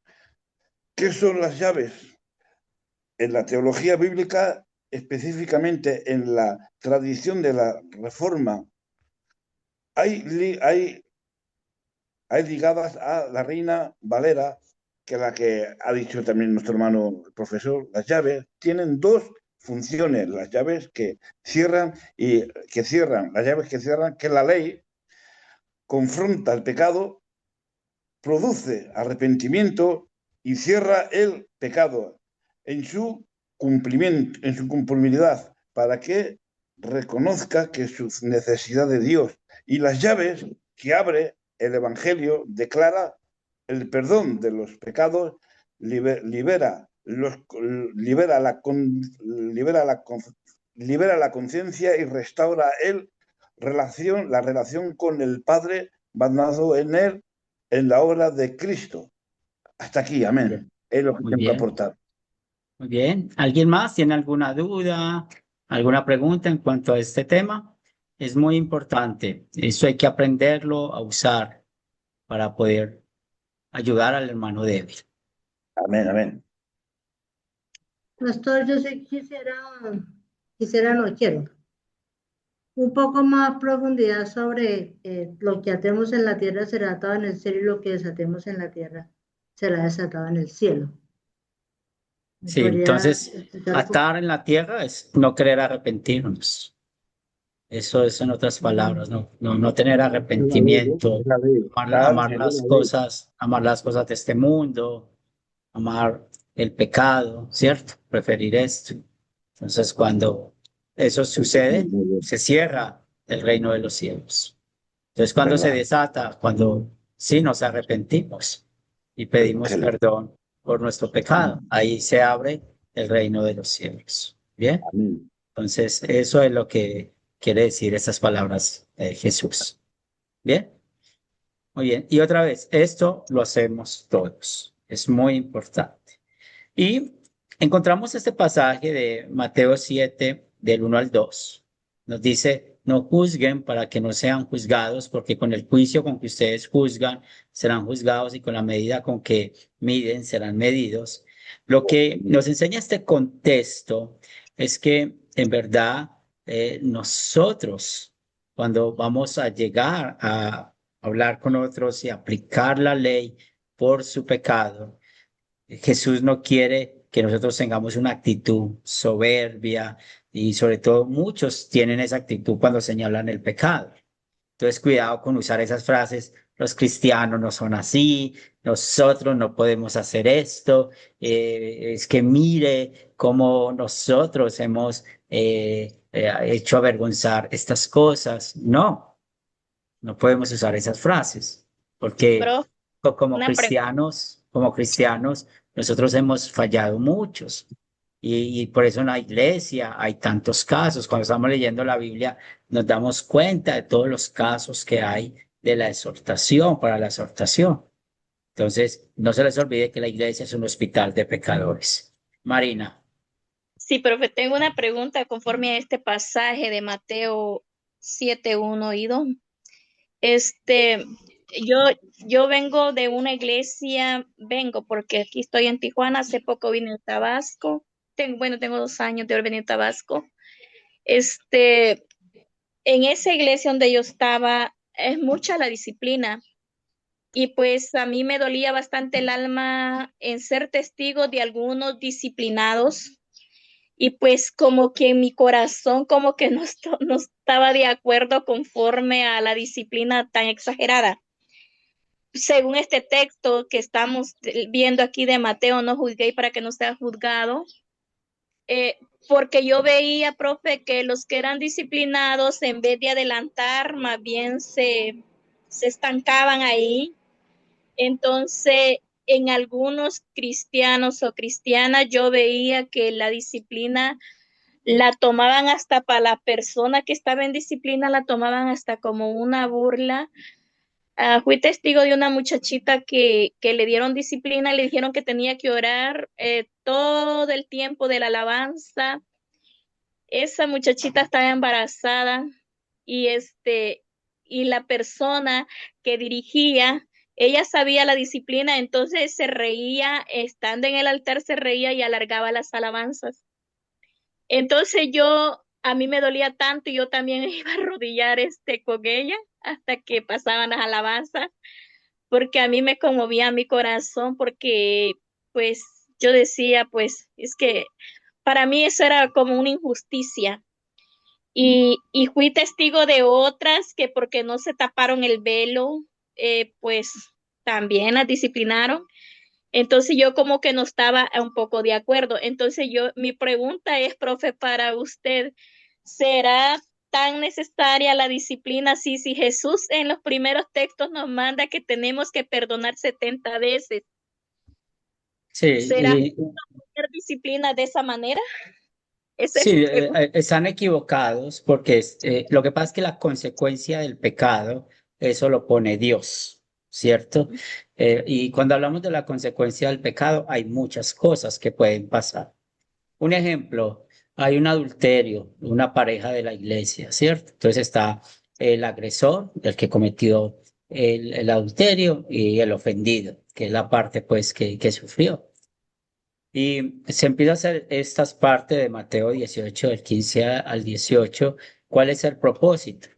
¿Qué son las llaves? En la teología bíblica, específicamente en la tradición de la Reforma, hay ligadas a la Reina Valera, que la que ha dicho también nuestro hermano profesor. Las llaves tienen 2 funciones, las llaves que cierran, las llaves que cierran, que la ley confronta el pecado, produce arrepentimiento y cierra el pecado en su cumplimiento, en su cumplibilidad, para que reconozca que su necesidad de Dios. Y las llaves que abre el Evangelio declara el perdón de los pecados, libera la conciencia y restaura la relación con el Padre basado en él, en la obra de Cristo. Hasta aquí, amén. Es lo que Muy tengo que bien. aportar. Muy bien. ¿Alguien más tiene alguna duda, alguna pregunta en cuanto a este tema? es muy importante. Eso hay que aprenderlo a usar para poder ayudar al hermano débil. Amén, amén. Pastor, yo sí no quiero, un poco más profundidad sobre lo que atemos en la tierra será atado en el cielo y lo que desatemos en la tierra será desatado en el cielo. ¿Me Sí, podría entonces explicar un poco? atar en la tierra es no querer arrepentirnos. Eso es en otras palabras, no tener arrepentimiento, La ley. Claro, sería la ley. amar las cosas de este mundo, amar el pecado, ¿cierto? Preferir esto. Entonces, cuando eso sucede, Muy bien. se cierra el reino de los cielos. Entonces, cuando se ¿Verdad? desata, cuando sí nos arrepentimos y pedimos Qué ley. perdón por nuestro pecado, ahí se abre el reino de los cielos. ¿Bien? Amén. Entonces, eso es lo que quiere decir esas palabras de Jesús. ¿Bien? Muy bien. Y otra vez, esto lo hacemos todos. Es muy importante. Y encontramos este pasaje de Mateo 7, del 1 al 2. Nos dice, no juzguen para que no sean juzgados, porque con el juicio con que ustedes juzgan, serán juzgados y con la medida con que miden, serán medidos. Lo que nos enseña este contexto es que en verdad nosotros, cuando vamos a llegar a hablar con otros y aplicar la ley por su pecado, Jesús no quiere que nosotros tengamos una actitud soberbia y sobre todo muchos tienen esa actitud cuando señalan el pecado. Entonces, cuidado con usar esas frases. Los cristianos no son así, nosotros no podemos hacer esto, es que mire cómo nosotros hemos hecho avergonzar estas cosas. No, no podemos usar esas frases, porque Profe, una pregunta. como cristianos, nosotros hemos fallado muchos. Y por eso en la iglesia hay tantos casos. Cuando estamos leyendo la Biblia, nos damos cuenta de todos los casos que hay de la exhortación, para la exhortación. Entonces, no se les olvide que la iglesia es un hospital de pecadores. Marina. Sí, profe, tengo una pregunta conforme a este pasaje de Mateo 7, 1 y 2. Este, yo, yo vengo de una iglesia, vengo porque aquí estoy en Tijuana, hace poco vine a Tabasco. Tengo 2 años de haber venido a Tabasco. Este, en esa iglesia donde yo estaba, es mucha la disciplina. Y pues a mí me dolía bastante el alma en ser testigo de algunos disciplinados. Y pues como que en mi corazón como que no estaba de acuerdo conforme a la disciplina tan exagerada. Según este texto que estamos viendo aquí de Mateo, no juzguéis para que no sea juzgado, porque yo veía, profe, que los que eran disciplinados, en vez de adelantar, más bien se estancaban ahí. Entonces, en algunos cristianos o cristianas, yo veía que la disciplina la tomaban hasta para la persona que estaba en disciplina, la tomaban hasta como una burla. Fui testigo de una muchachita que le dieron disciplina, le dijeron que tenía que orar todo el tiempo de la alabanza. Esa muchachita estaba embarazada y y la persona que dirigía, ella sabía la disciplina, entonces se reía, estando en el altar se reía y alargaba las alabanzas. Entonces a mí me dolía tanto y yo también iba a arrodillar con ella hasta que pasaban las alabanzas, porque a mí me conmovía mi corazón, porque pues yo decía, pues es que para mí eso era como una injusticia. Y fui testigo de otras que porque no se taparon el velo, pues también las disciplinaron. Entonces yo como que no estaba un poco de acuerdo. Entonces mi pregunta es, profe, para usted, ¿será tan necesaria la disciplina? Sí, si Jesús en los primeros textos nos manda que tenemos que perdonar 70 veces, Sí, ¿será tener disciplina de esa manera? Esa es sí, mi pregunta. están equivocados porque lo que pasa es que la consecuencia del pecado, eso lo pone Dios, ¿cierto? Y cuando hablamos de la consecuencia del pecado, hay muchas cosas que pueden pasar. Un ejemplo, hay un adulterio, una pareja de la iglesia, ¿cierto? Entonces está el agresor, el que cometió el adulterio, y el ofendido, que es la parte pues que sufrió. Y se empieza a hacer estas partes de Mateo 18, del 15 al 18. ¿Cuál es el propósito?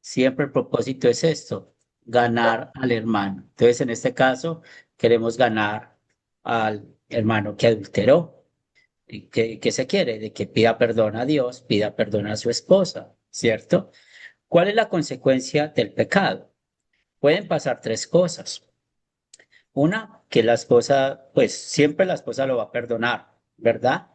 Siempre el propósito es esto, ganar al hermano. Entonces, en este caso, queremos ganar al hermano que adulteró. ¿Y qué se quiere? De que pida perdón a Dios, pida perdón a su esposa, ¿cierto? ¿Cuál es la consecuencia del pecado? Pueden pasar tres cosas. Una, que la esposa, pues siempre la esposa lo va a perdonar, ¿verdad?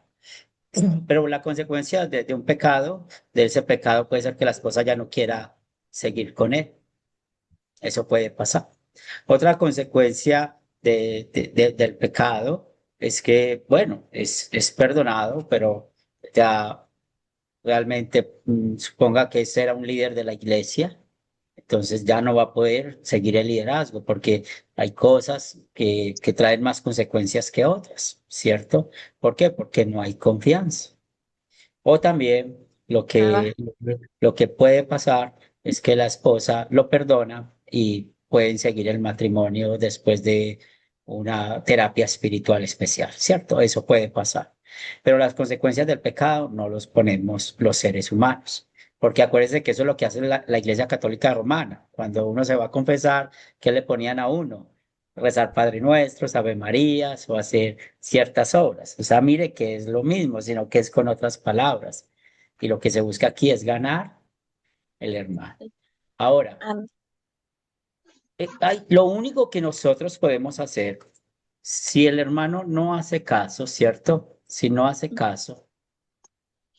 Pero la consecuencia de un pecado, de ese pecado, puede ser que la esposa ya no quiera seguir con él. Eso puede pasar. Otra consecuencia del pecado es que, bueno, es perdonado, pero ya realmente suponga que ese era un líder de la iglesia, entonces ya no va a poder seguir el liderazgo porque hay cosas que traen más consecuencias que otras, ¿cierto? ¿Por qué? Porque no hay confianza. O también Ah, lo que puede pasar es que la esposa lo perdona y pueden seguir el matrimonio después de una terapia espiritual especial, ¿cierto? Eso puede pasar. Pero las consecuencias del pecado no los ponemos los seres humanos. Porque acuérdense que eso es lo que hace la Iglesia Católica Romana. Cuando uno se va a confesar, ¿qué le ponían a uno? Rezar Padre Nuestro, Ave Marías o hacer ciertas obras. O sea, mire que es lo mismo, sino que es con otras palabras. Y lo que se busca aquí es ganar el hermano. Ahora, am- lo único que nosotros podemos hacer, si el hermano no hace caso, ¿cierto? Si no hace caso,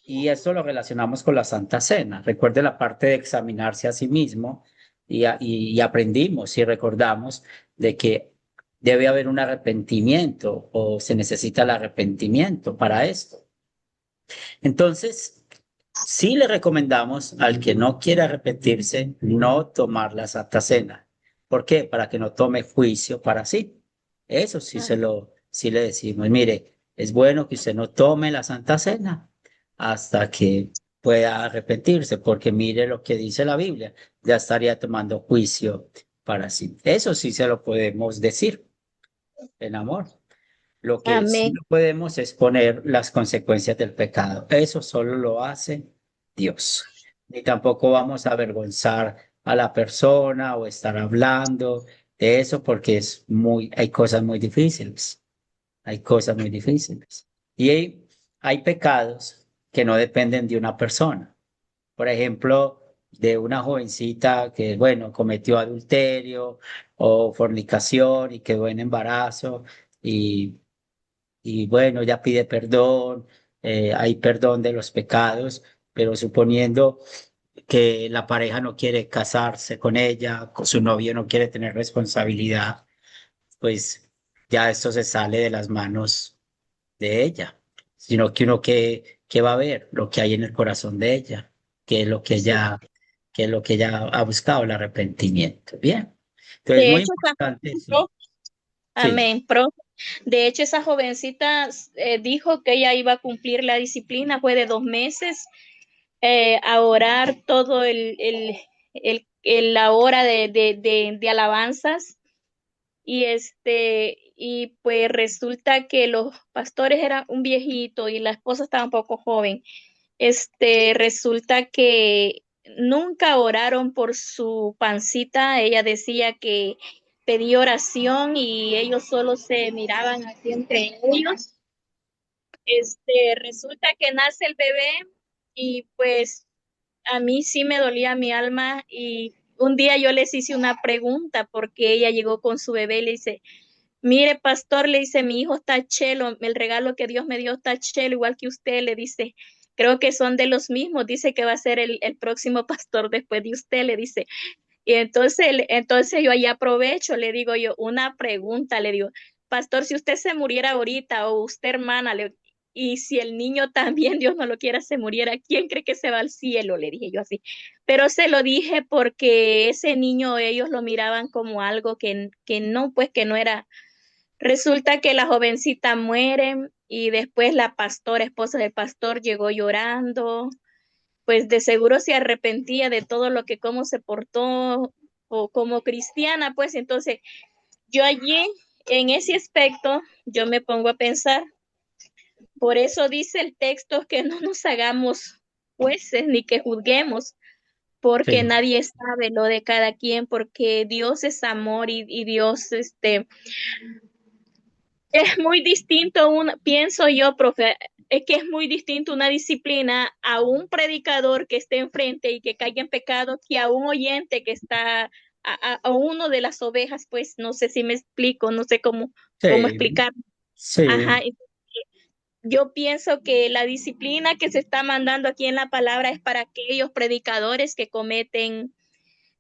y esto lo relacionamos con la Santa Cena. Recuerde la parte de examinarse a sí mismo y aprendimos y recordamos de que debe haber un arrepentimiento o se necesita el arrepentimiento para esto. Entonces, sí le recomendamos al que no quiere arrepentirse no tomar la Santa Cena. ¿Por qué? Para que no tome juicio para sí. Eso sí sí le decimos, mire, es bueno que usted no tome la Santa Cena hasta que pueda arrepentirse, porque mire lo que dice la Biblia, ya estaría tomando juicio para sí. Eso sí se lo podemos decir en amor. Lo que sí Amén. no podemos es poner las consecuencias del pecado. Eso solo lo hace Dios. Ni tampoco vamos a avergonzar a la persona o estar hablando de eso porque hay cosas muy difíciles. Hay cosas muy difíciles. Y hay pecados que no dependen de una persona. Por ejemplo, de una jovencita que, bueno, cometió adulterio o fornicación y quedó en embarazo y bueno, ya pide perdón, hay perdón de los pecados, pero suponiendo que la pareja no quiere casarse con ella, con su novio no quiere tener responsabilidad, pues ya esto se sale de las manos de ella, sino que que va a ver lo que hay en el corazón de ella, que es lo que Sí. que es lo que ella ha buscado, el arrepentimiento. Bien, entonces De muy hecho, importante eso. pro- Sí. amén, profe. De hecho, esa jovencita dijo que ella iba a cumplir la disciplina, fue de 2 meses a orar todo la hora de alabanzas y pues resulta que los pastores eran un viejito y la esposa estaba un poco joven. Resulta que nunca oraron por su pancita. Ella decía que pedía oración y ellos solo se miraban así entre ellos. Resulta que nace el bebé y pues a mí sí me dolía mi alma y un día yo les hice una pregunta porque ella llegó con su bebé y le dice, mire, pastor, le dice, mi hijo está chelo, el regalo que Dios me dio está chelo, igual que usted, le dice, creo que son de los mismos, dice que va a ser el próximo pastor después de usted, le dice. Y entonces yo ahí aprovecho, le digo yo, una pregunta, le digo, pastor, si usted se muriera ahorita o usted hermana, y si el niño también, Dios no lo quiera, se muriera, ¿quién cree que se va al cielo? Le dije yo así. Pero se lo dije porque ese niño ellos lo miraban como algo que no, pues que no era Resulta que la jovencita muere y después la pastora, esposa del pastor, llegó llorando, pues de seguro se arrepentía de todo lo que cómo se portó o como cristiana, pues entonces yo allí en ese aspecto yo me pongo a pensar, por eso dice el texto que no nos hagamos jueces ni que juzguemos, porque Sí, nadie sabe lo de cada quien, porque Dios es amor y Dios es muy distinto, pienso yo, profe, es que es muy distinto una disciplina a un predicador que esté enfrente y que caiga en pecado que a un oyente que está, a uno de las ovejas, pues no sé si me explico, no sé cómo sí, explicar. Ajá, sí, yo pienso que la disciplina que se está mandando aquí en la palabra es para aquellos predicadores que cometen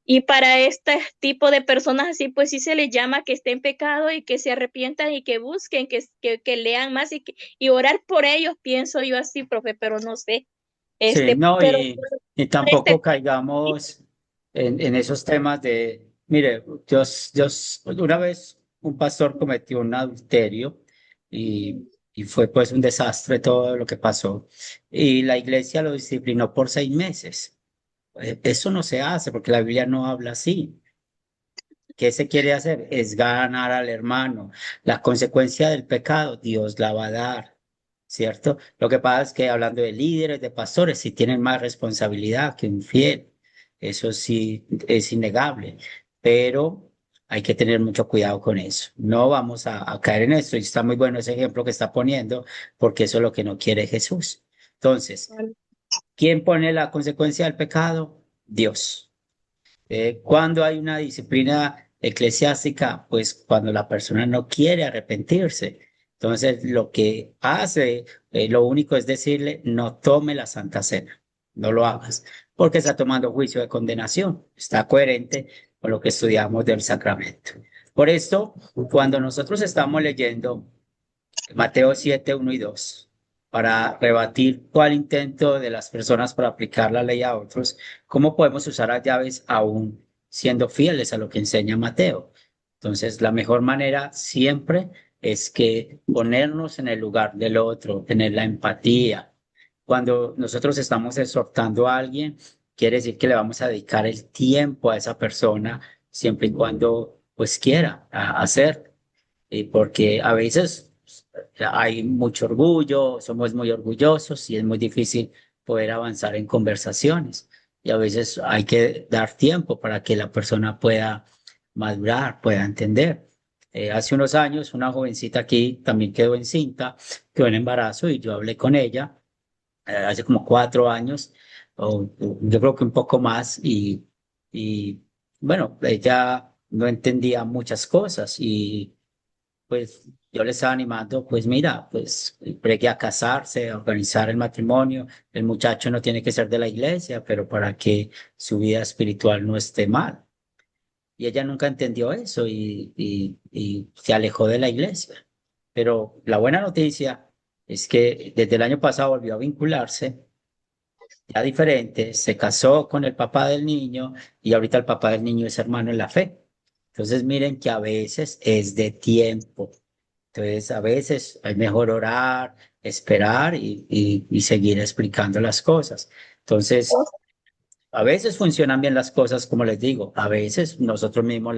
y para este tipo de personas así, pues sí se les llama que estén en pecado y que se arrepientan y que busquen, que lean más y orar por ellos, pienso yo así, profe, pero no sé. sí, no, Pero y por este tampoco caigamos en esos temas de, mire, Dios, una vez un pastor cometió un adulterio y fue pues un desastre todo lo que pasó, y la iglesia lo disciplinó por 6 meses. Eso no se hace porque la Biblia no habla así. ¿Qué se quiere hacer? Es ganar al hermano. La consecuencia del pecado, Dios la va a dar, ¿cierto? Lo que pasa es que hablando de líderes, de pastores, sí tienen más responsabilidad que un fiel. Eso sí es innegable, pero hay que tener mucho cuidado con eso. No vamos a caer en esto. Y está muy bueno ese ejemplo que está poniendo, porque eso es lo que no quiere Jesús. Entonces, ¿quién pone la consecuencia del pecado? Dios. Cuando hay una disciplina eclesiástica, pues cuando la persona no quiere arrepentirse. Entonces, lo que hace, lo único es decirle, no tome la Santa Cena, no lo hagas, porque está tomando juicio de condenación. Está coherente con lo que estudiamos del sacramento. Por esto, cuando nosotros estamos leyendo Mateo 7, 1 y 2, para rebatir cuál intento de las personas para aplicar la ley a otros, cómo podemos usar las llaves aún siendo fieles a lo que enseña Mateo. Entonces, la mejor manera siempre es que ponernos en el lugar del otro, tener la empatía. Cuando nosotros estamos exhortando a alguien, quiere decir que le vamos a dedicar el tiempo a esa persona siempre y cuando pues quiera hacer. Porque a veces hay mucho orgullo, somos muy orgullosos y es muy difícil poder avanzar en conversaciones. Y a veces hay que dar tiempo para que la persona pueda madurar, pueda entender. Hace unos años una jovencita aquí también quedó encinta, quedó en embarazo y yo hablé con ella hace como 4 años, o yo creo que un poco más, y bueno, ella no entendía muchas cosas y pues yo les estaba animando, pues mira, pues pregue a casarse, a organizar el matrimonio. El muchacho no tiene que ser de la iglesia, pero para que su vida espiritual no esté mal. Y ella nunca entendió eso y se alejó de la iglesia. Pero la buena noticia es que desde el año pasado volvió a vincularse, ya diferente, se casó con el papá del niño y ahorita el papá del niño es hermano en la fe. Entonces miren que a veces es de tiempo. Entonces, a veces es mejor orar, esperar y seguir explicando las cosas. Entonces, a veces funcionan bien las cosas, como les digo, a veces nosotros mismos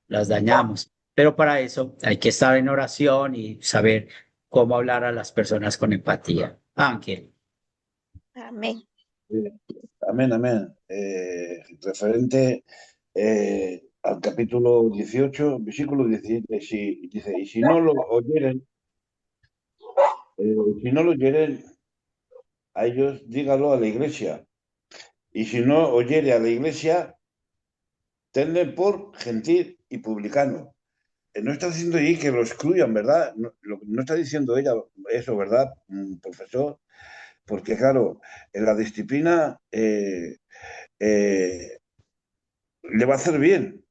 las dañamos, pero para eso hay que estar en oración y saber cómo hablar a las personas con empatía. Ángel, amén. Amén, amén. Referente al capítulo 18, versículo 17, dice, y si no lo oyeren, a ellos dígalo a la iglesia. Y si no oyere a la iglesia, tenle por gentil y publicano. No está diciendo ahí que lo excluyan, ¿verdad? No, no está diciendo ella eso, ¿verdad, profesor? Porque claro, en la disciplina eh, le va a hacer bien,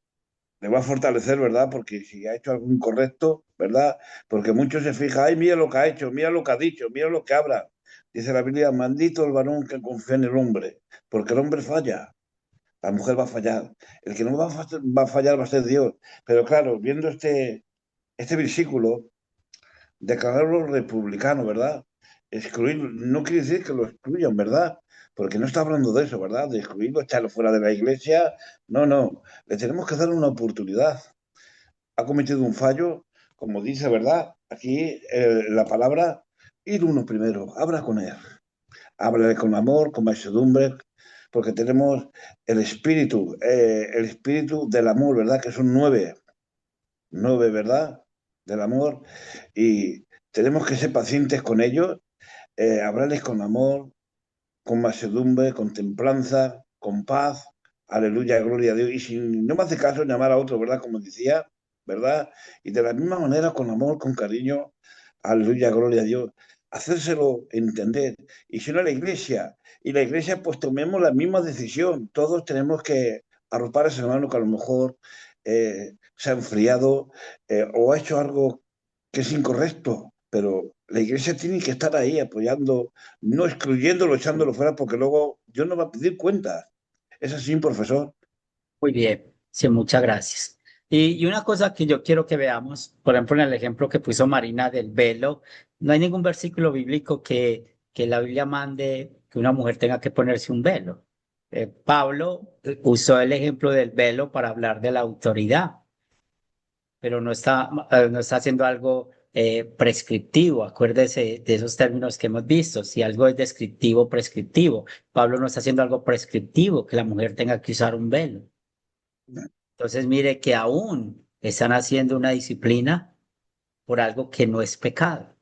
le va a fortalecer, ¿verdad? Porque si ha hecho algo incorrecto, ¿verdad? Porque muchos se fijan, ay, mira lo que ha hecho, mira lo que ha dicho, mira lo que habla. Dice la Biblia, maldito el varón que confía en el hombre, porque el hombre falla, la mujer va a fallar. El que no va a fallar va a ser Dios. Pero claro, viendo este versículo, declararlo republicano, ¿verdad? Excluir no quiere decir que lo excluyan, ¿verdad? Porque no está hablando de eso, ¿verdad? De excluirlo, echarlo fuera de la iglesia. No, no. Le tenemos que dar una oportunidad. Ha cometido un fallo, como dice, ¿verdad? Aquí la palabra, ir uno primero, habla con él. Háblale con amor, con mansedumbre, porque tenemos el espíritu del amor, ¿verdad? Que son nueve, ¿verdad? Del amor. Y tenemos que ser pacientes con ellos, hablarles con amor, con mansedumbre, con templanza, con paz. Aleluya, gloria a Dios. Y si no me hace caso, llamar a otro, ¿verdad? Como decía, ¿verdad? Y de la misma manera, con amor, con cariño, aleluya, gloria a Dios. Hacérselo entender. Y si no, la iglesia. Y la iglesia, pues tomemos la misma decisión. Todos tenemos que arropar a ese hermano que a lo mejor se ha enfriado o ha hecho algo que es incorrecto. Pero la iglesia tiene que estar ahí apoyando, no excluyéndolo, echándolo fuera, porque luego Dios no va a pedir cuentas. Es así, profesor. Muy bien, sí, muchas gracias. Y una cosa que yo quiero que veamos, por ejemplo, en el ejemplo que puso Marina del velo, no hay ningún versículo bíblico que la Biblia mande que una mujer tenga que ponerse un velo. Pablo usó el ejemplo del velo para hablar de la autoridad, pero no está haciendo algo prescriptivo. Acuérdese de esos términos que hemos visto. Si algo es descriptivo, prescriptivo. Pablo no está haciendo algo prescriptivo, que la mujer tenga que usar un velo. Entonces, mire que aún están haciendo una disciplina por algo que no es pecado,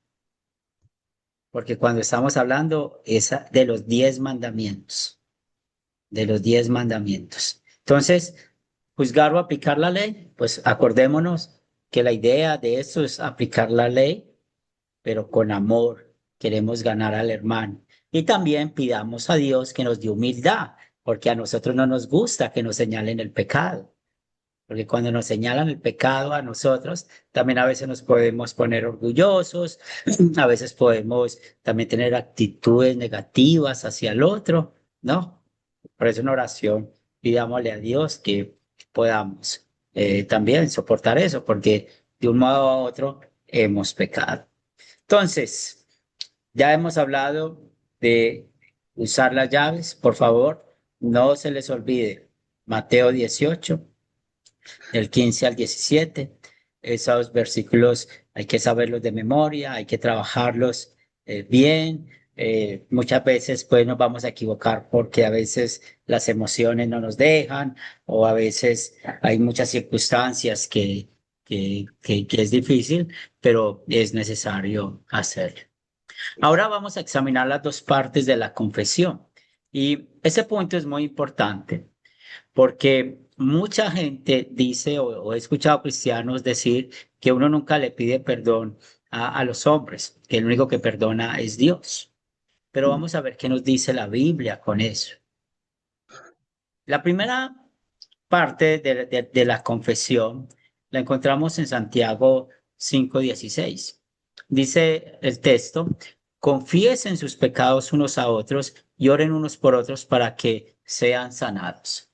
porque cuando estamos hablando es de los 10 mandamientos, de los 10 mandamientos. Entonces, juzgar o aplicar la ley, pues acordémonos que la idea de esto es aplicar la ley, pero con amor queremos ganar al hermano. Y también pidamos a Dios que nos dé humildad, porque a nosotros no nos gusta que nos señalen el pecado. Porque cuando nos señalan el pecado a nosotros, también a veces nos podemos poner orgullosos, a veces podemos también tener actitudes negativas hacia el otro, ¿no? Por eso en oración pidámosle a Dios que podamos también soportar eso, porque de un modo a otro hemos pecado. Entonces, ya hemos hablado de usar las llaves, por favor, no se les olvide Mateo 18 del 15 al 17. Esos versículos hay que saberlos de memoria, hay que trabajarlos bien. Muchas veces pues nos vamos a equivocar porque a veces las emociones no nos dejan o a veces hay muchas circunstancias que es difícil, pero es necesario hacerlo. Ahora vamos a examinar las dos partes de la confesión y ese punto es muy importante porque mucha gente dice, o he escuchado cristianos decir que uno nunca le pide perdón a los hombres, que el único que perdona es Dios. Pero vamos a ver qué nos dice la Biblia con eso. La primera parte de la confesión la encontramos en Santiago 5:16. Dice el texto, confiesen sus pecados unos a otros y oren unos por otros para que sean sanados.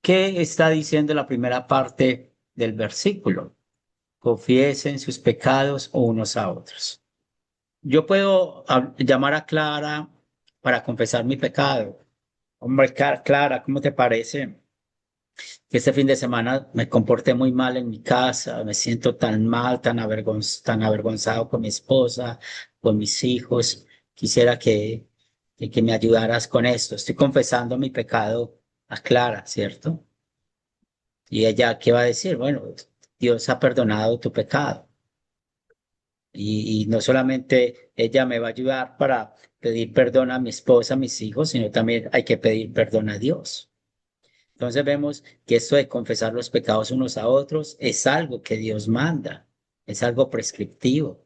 ¿Qué está diciendo la primera parte del versículo? Confiesen sus pecados unos a otros. Yo puedo llamar a Clara para confesar mi pecado. Hombre, Clara, ¿cómo te parece que este fin de semana me comporté muy mal en mi casa? Me siento tan mal, tan avergonzado con mi esposa, con mis hijos. Quisiera que me ayudaras con esto. Estoy confesando mi pecado a Clara, ¿cierto? Y ella, ¿qué va a decir? Bueno, Dios ha perdonado tu pecado. Y no solamente ella me va a ayudar para pedir perdón a mi esposa, a mis hijos, sino también hay que pedir perdón a Dios. Entonces vemos que esto de confesar los pecados unos a otros es algo que Dios manda, es algo prescriptivo.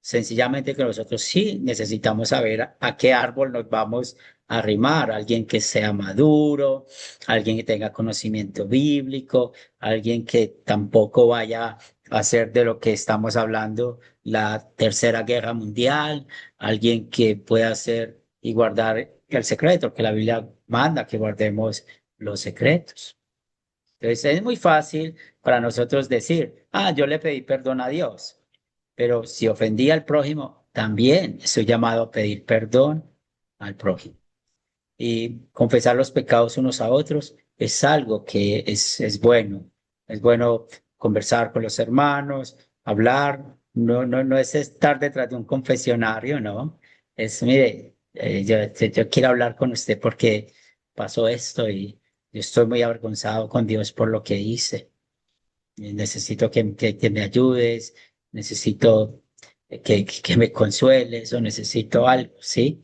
Sencillamente que nosotros sí necesitamos saber a qué árbol nos vamos a arrimar, alguien que sea maduro, alguien que tenga conocimiento bíblico, alguien que tampoco vaya a hacer de lo que estamos hablando la Tercera Guerra Mundial, alguien que pueda hacer y guardar el secreto, que la Biblia manda que guardemos los secretos. Entonces es muy fácil para nosotros decir, yo le pedí perdón a Dios, pero si ofendí al prójimo, también estoy llamado a pedir perdón al prójimo. Y confesar los pecados unos a otros es algo que es bueno. Es bueno conversar con los hermanos, hablar. No es estar detrás de un confesionario, no. Es, mire, yo quiero hablar con usted porque pasó esto y yo estoy muy avergonzado con Dios por lo que hice. Necesito que me ayudes, necesito que me consueles o necesito algo, ¿sí?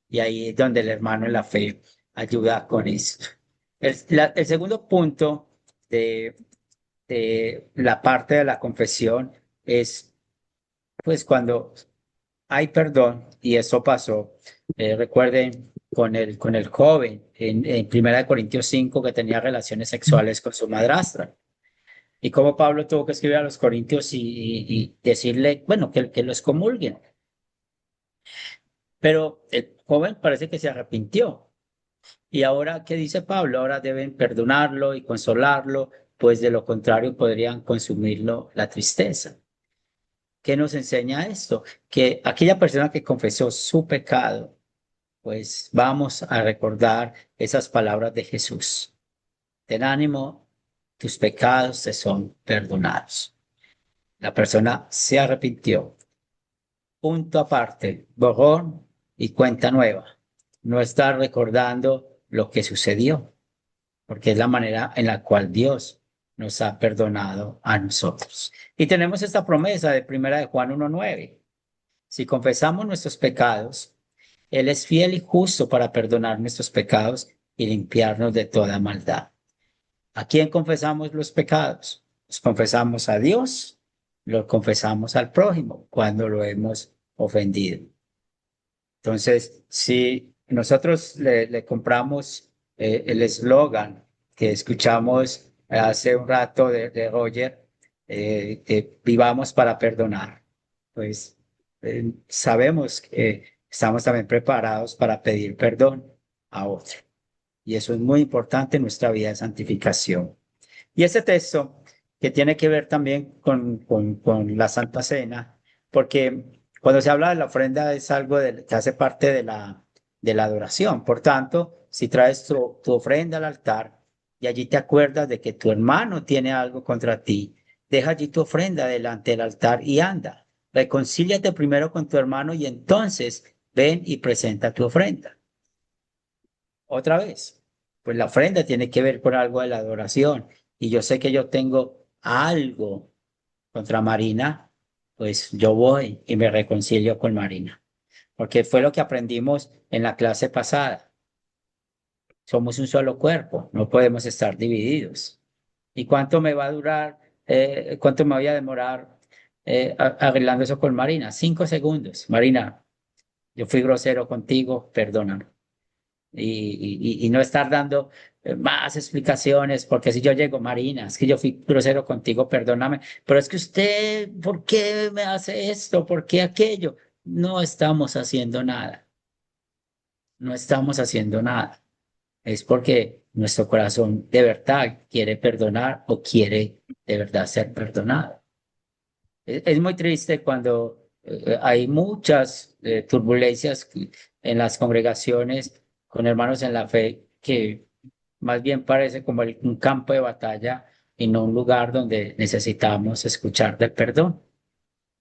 Y ahí es donde el hermano en la fe ayuda con esto. El segundo punto de, de la parte de la confesión es, pues, cuando hay perdón, y eso pasó, recuerden, con el joven en 1 Corintios 5 que tenía relaciones sexuales con su madrastra. Y como Pablo tuvo que escribir a los Corintios y decirle, bueno, que los comulguen. Pero el joven parece que se arrepintió. Y ahora, ¿qué dice Pablo? Ahora deben perdonarlo y consolarlo, pues de lo contrario podrían consumirlo la tristeza. ¿Qué nos enseña esto? Que aquella persona que confesó su pecado, pues vamos a recordar esas palabras de Jesús. Ten ánimo, tus pecados te son perdonados. La persona se arrepintió. Punto aparte, borrón y cuenta nueva. No estar recordando lo que sucedió, porque es la manera en la cual Dios nos ha perdonado a nosotros. Y tenemos esta promesa de 1 Juan 1:9. Si confesamos nuestros pecados, Él es fiel y justo para perdonar nuestros pecados y limpiarnos de toda maldad. ¿A quién confesamos los pecados? Los confesamos a Dios, los confesamos al prójimo cuando lo hemos ofendido. Entonces, si nosotros le compramos el eslogan que escuchamos hace un rato de Roger, que vivamos para perdonar, pues sabemos que estamos también preparados para pedir perdón a otro. Y eso es muy importante en nuestra vida de santificación. Y ese texto que tiene que ver también con la Santa Cena, porque cuando se habla de la ofrenda es algo que hace parte de la adoración. Por tanto, si traes tu ofrenda al altar y allí te acuerdas de que tu hermano tiene algo contra ti, deja allí tu ofrenda delante del altar y anda. Reconcíliate primero con tu hermano y entonces ven y presenta tu ofrenda. Otra vez, pues la ofrenda tiene que ver con algo de la adoración. Y yo sé que yo tengo algo contra Marina, pues yo voy y me reconcilio con Marina. Porque fue lo que aprendimos en la clase pasada. Somos un solo cuerpo, no podemos estar divididos. ¿Y cuánto me va a durar? ¿Cuánto me voy a demorar arreglando eso con Marina? 5 segundos. Marina, yo fui grosero contigo, perdóname y no estar dando más explicaciones, porque si yo llego, Marina, es que yo fui grosero contigo, perdóname, pero es que usted, ¿por qué me hace esto? ¿Por qué aquello? No estamos haciendo nada, no estamos haciendo nada. Es porque nuestro corazón de verdad quiere perdonar o quiere de verdad ser perdonado. Es muy triste cuando hay muchas turbulencias en las congregaciones con hermanos en la fe que más bien parece como un campo de batalla y no un lugar donde necesitamos escuchar del perdón.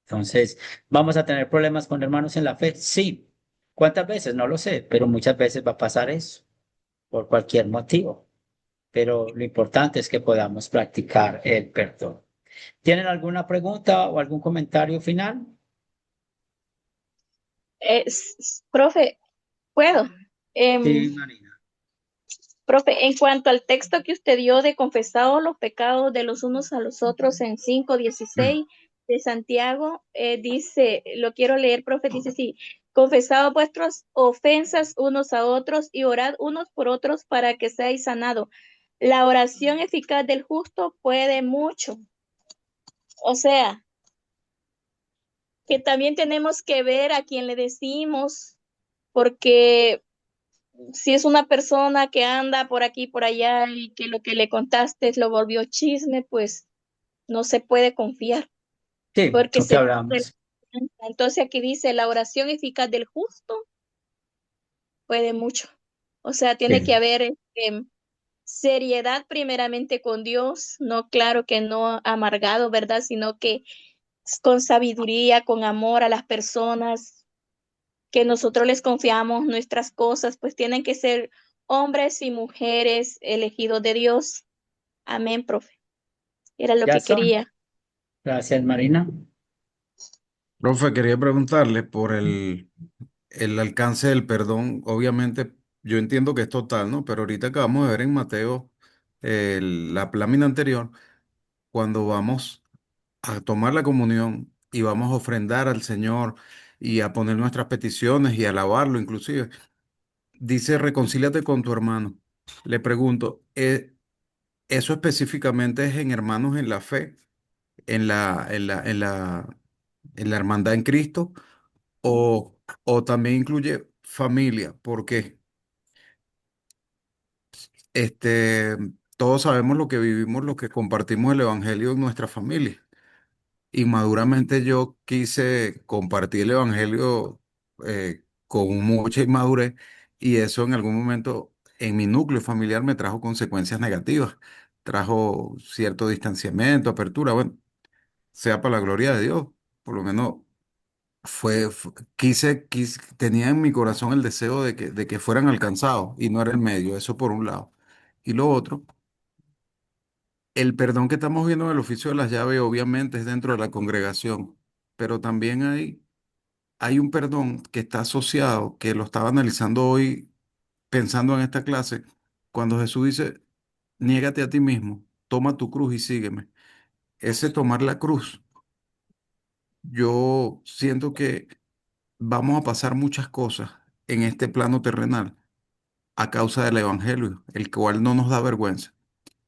Entonces, ¿vamos a tener problemas con hermanos en la fe? Sí. ¿Cuántas veces? No lo sé, pero muchas veces va a pasar eso por cualquier motivo. Pero lo importante es que podamos practicar el perdón. ¿Tienen alguna pregunta o algún comentario final? Profe, ¿puedo? Sí, Marina. Profe, en cuanto al texto que usted dio de confesado los pecados de los unos a los otros en 5:16 de Santiago, dice, lo quiero leer, profe, dice así, confesado vuestras ofensas unos a otros y orad unos por otros para que seáis sanados. La oración eficaz del justo puede mucho. O sea, que también tenemos que ver a quién le decimos, porque si es una persona que anda por aquí, por allá y que lo que le contaste lo volvió chisme, pues no se puede confiar Sí, porque lo que se pierde la hablamos. confianza. Entonces aquí dice, la oración eficaz del justo puede mucho. O sea, tiene que Sí, haber seriedad primeramente con Dios, no claro que no amargado, ¿verdad? Sino que con sabiduría, con amor a las personas, que nosotros les confiamos nuestras cosas, pues tienen que ser hombres y mujeres elegidos de Dios. Amén, profe. Era lo ya que son. quería. Gracias, Marina. Profe, quería preguntarle por el alcance del perdón. Obviamente, yo entiendo que es total, ¿no? Pero ahorita acabamos de ver en Mateo, la lámina anterior, cuando vamos a tomar la comunión y vamos a ofrendar al Señor y a poner nuestras peticiones y a alabarlo inclusive. Dice, reconcíliate con tu hermano. Le pregunto, ¿eso específicamente es en hermanos en la fe, en la hermandad en Cristo, o también incluye familia? Porque este, todos sabemos lo que vivimos, lo que compartimos el Evangelio en nuestra familia. Inmaduramente yo quise compartir el Evangelio con mucha inmadurez, y eso en algún momento en mi núcleo familiar me trajo consecuencias negativas, trajo cierto distanciamiento, apertura, bueno, sea para la gloria de Dios, por lo menos tenía en mi corazón el deseo de que fueran alcanzados y no era el medio, eso por un lado. Y lo otro, el perdón que estamos viendo en el oficio de las llaves obviamente es dentro de la congregación, pero también hay un perdón que está asociado, que lo estaba analizando hoy pensando en esta clase, cuando Jesús dice, niégate a ti mismo, toma tu cruz y sígueme. Ese tomar la cruz, yo siento que vamos a pasar muchas cosas en este plano terrenal a causa del Evangelio, el cual no nos da vergüenza,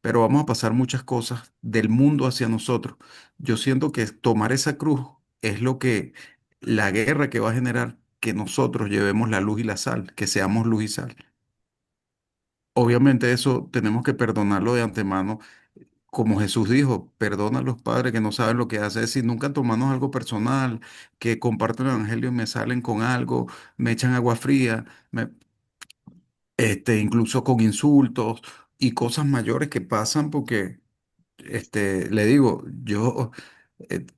pero vamos a pasar muchas cosas del mundo hacia nosotros. Yo siento que tomar esa cruz es la guerra que va a generar que nosotros llevemos la luz y la sal, que seamos luz y sal. Obviamente eso tenemos que perdonarlo de antemano, como Jesús dijo, perdona a los padres que no saben lo que hacen, es decir, nunca tomarnos algo personal, que comparten el evangelio y me salen con algo, me echan agua fría, incluso con insultos y cosas mayores que pasan porque le digo,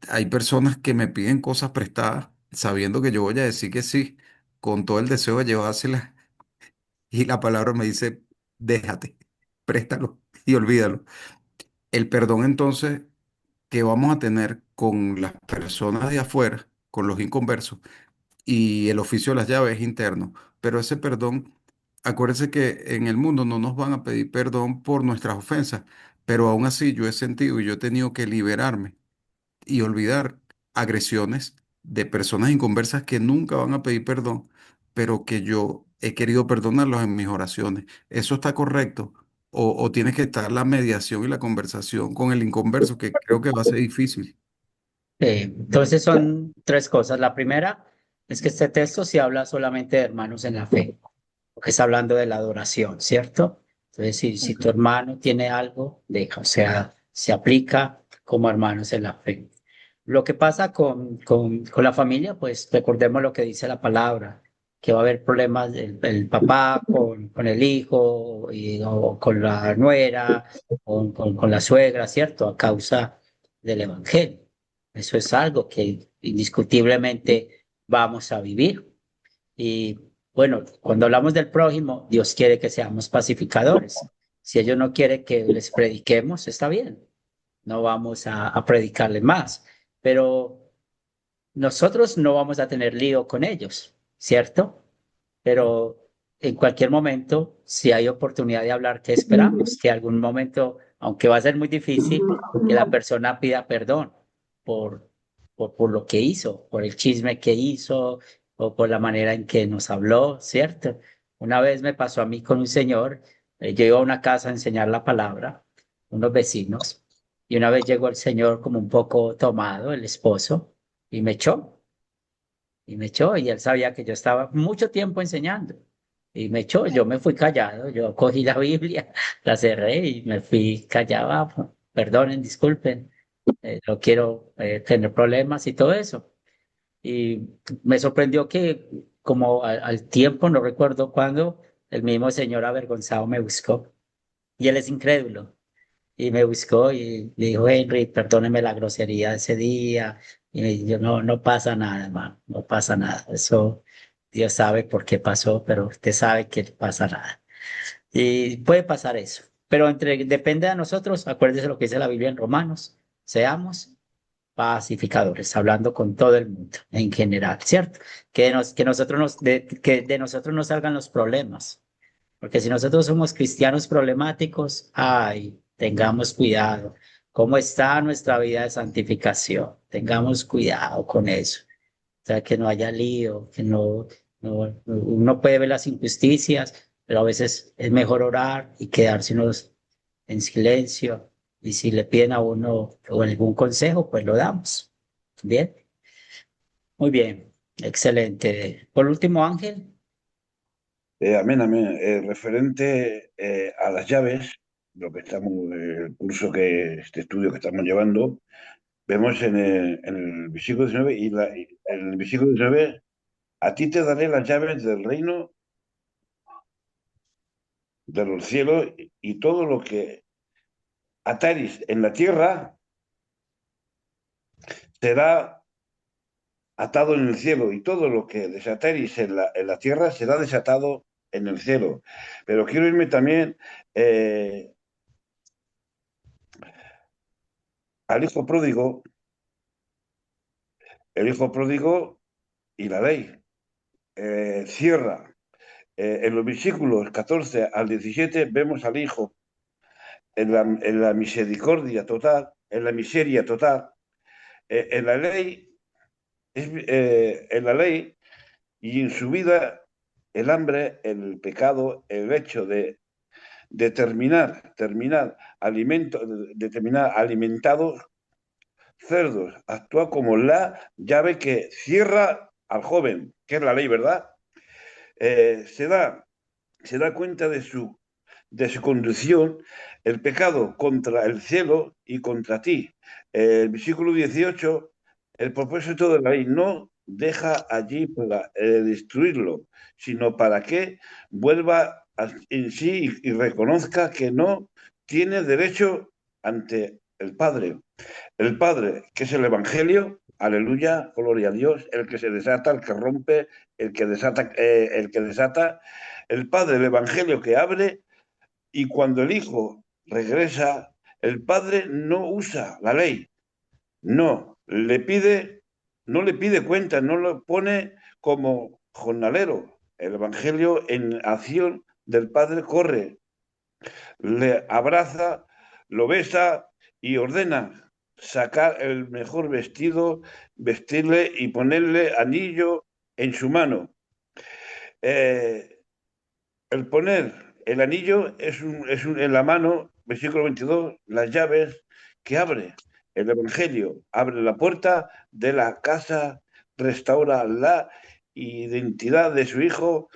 hay personas que me piden cosas prestadas sabiendo que yo voy a decir que sí, con todo el deseo de llevárselas, y la palabra me dice, déjate, préstalo y olvídalo. El perdón entonces que vamos a tener con las personas de afuera, con los inconversos, y el oficio de las llaves es interno, pero ese perdón, acuérdense que en el mundo no nos van a pedir perdón por nuestras ofensas, pero aún así yo he sentido y yo he tenido que liberarme y olvidar agresiones de personas inconversas que nunca van a pedir perdón, pero que yo he querido perdonarlos en mis oraciones. ¿Eso está correcto? O tiene que estar la mediación y la conversación con el inconverso, que creo que va a ser difícil? Entonces son tres cosas. La primera es que este texto se habla solamente de hermanos en la fe, porque está hablando de la adoración, ¿cierto? Entonces, si tu hermano tiene algo, deja, o sea, se aplica como hermanos en la fe. Lo que pasa con la familia, pues recordemos lo que dice la palabra, que va a haber problemas el papá con el hijo, o con la nuera, con la suegra, ¿cierto? A causa del evangelio. Eso es algo que indiscutiblemente vamos a vivir. Y bueno, cuando hablamos del prójimo, Dios quiere que seamos pacificadores. Si ellos no quieren que les prediquemos, está bien, no vamos a predicarles más, pero nosotros no vamos a tener lío con ellos, ¿cierto? Pero en cualquier momento, si hay oportunidad de hablar, ¿qué esperamos? Que algún momento, aunque va a ser muy difícil, que la persona pida perdón por, por lo que hizo, por el chisme que hizo o por la manera en que nos habló, ¿cierto? Una vez me pasó a mí con un señor, yo iba a una casa a enseñar la palabra, unos vecinos, y una vez llegó el señor como un poco tomado, el esposo, y me echó, y él sabía que yo estaba mucho tiempo enseñando. y me echó. Yo me fui callado, yo cogí la Biblia, la cerré y me fui callado. Ah, perdonen, disculpen, no quiero tener problemas y todo eso. Y me sorprendió que como al tiempo, no recuerdo cuándo, el mismo señor avergonzado me buscó y él es incrédulo. Y me buscó y le dijo, Henry, perdóneme la grosería de ese día. Y yo, no, no pasa nada, hermano, no pasa nada. Eso Dios sabe por qué pasó, pero usted sabe que no pasa nada. Y puede pasar eso. Pero depende de nosotros, acuérdese lo que dice la Biblia en Romanos, seamos pacificadores, hablando con todo el mundo en general, ¿cierto? Que nosotros que de nosotros no salgan los problemas. Porque si nosotros somos cristianos problemáticos, ay, tengamos cuidado. ¿Cómo está nuestra vida de santificación? Tengamos cuidado con eso. O sea, que no haya lío, que uno puede ver las injusticias, pero a veces es mejor orar y quedarse unos en silencio. Y si le piden a uno o algún consejo, pues lo damos. Bien, muy bien, excelente. Por último, Ángel. Amén, amén. Referente a las llaves, lo que estamos, el curso este estudio que estamos llevando, vemos en el versículo 19 en el versículo 19, a ti te daré las llaves del reino de los cielos y todo lo que ataris en la tierra será atado en el cielo y todo lo que desataris en la tierra será desatado en el cielo. Pero quiero irme también al hijo pródigo, el hijo pródigo y la ley. Cierra. En los versículos 14 al 17 vemos al hijo en la misericordia total, en la miseria total, en la ley, en la ley y en su vida el hambre, el pecado, el hecho de terminar alimentados cerdos, actúa como la llave que cierra al joven, que es la ley, ¿verdad? Se da cuenta de su condición, el pecado contra el cielo y contra ti. El versículo 18, el propósito de la ley no deja allí para destruirlo, sino para que vuelva en sí y reconozca que no tiene derecho ante el Padre. El Padre, que es el Evangelio, aleluya, gloria a Dios, el que se desata, el que rompe, el que desata, el Padre, el Evangelio que abre, y cuando el Hijo regresa, el Padre no usa la ley, no, no le pide cuenta, no lo pone como jornalero. El Evangelio en acción del Padre corre, le abraza, lo besa y ordena sacar el mejor vestido, vestirle y ponerle anillo en su mano. Eh, el poner el anillo en la mano, versículo 22, las llaves que abre el Evangelio, abre la puerta de la casa, restaura la identidad de su hijo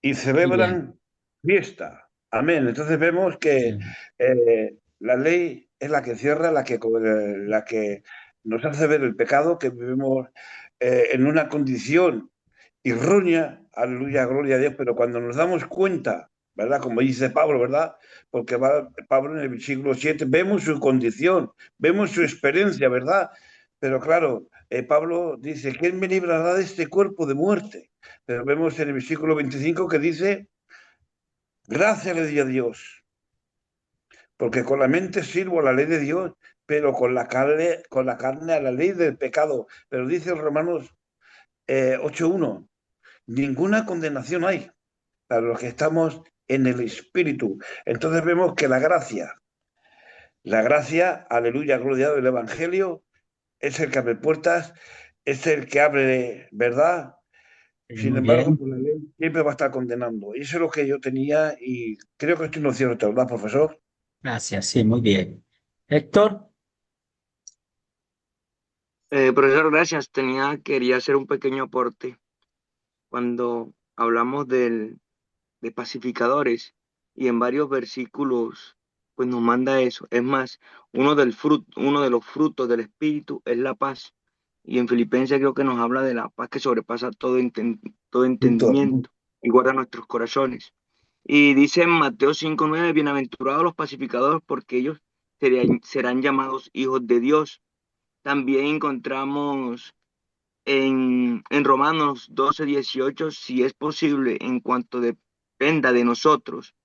y Muy bien. celebran fiesta. Amén. Entonces vemos que Sí. la ley es la que cierra, la que nos hace ver el pecado, que vivimos en una condición errónea, aleluya, gloria a Dios, pero cuando nos damos cuenta, ¿verdad? Como dice Pablo, ¿verdad? Porque va Pablo en el versículo 7, vemos su condición, vemos su experiencia, ¿verdad? Pero claro, Pablo dice, ¿quién me librará de este cuerpo de muerte? Pero vemos en el versículo 25 que dice, gracias le di a Dios, porque con la mente sirvo a la ley de Dios, pero con la carne a la ley del pecado. Pero dice en Romanos 8:1, ninguna condenación hay para los que estamos en el Espíritu. Entonces vemos que la gracia, aleluya, gloria del Evangelio, es el que abre puertas, es el que abre verdad. Sin Muy embargo, bien. pues la ley siempre va a estar condenando. Y eso es lo que yo tenía y creo que esto no es cierto, ¿verdad, profesor? Gracias, sí, muy bien. Héctor, Profesor, gracias. Quería hacer un pequeño aporte. cuando hablamos de pacificadores y en varios versículos pues nos manda eso. Es más, uno de los frutos del Espíritu es la paz. Y en Filipenses creo que nos habla de la paz que sobrepasa todo Punto. entendimiento y guarda nuestros corazones. Y dice en Mateo 5:9, bienaventurados los pacificadores porque ellos serán llamados hijos de Dios. También encontramos en Romanos 12:18, si es posible, en cuanto dependa de nosotros,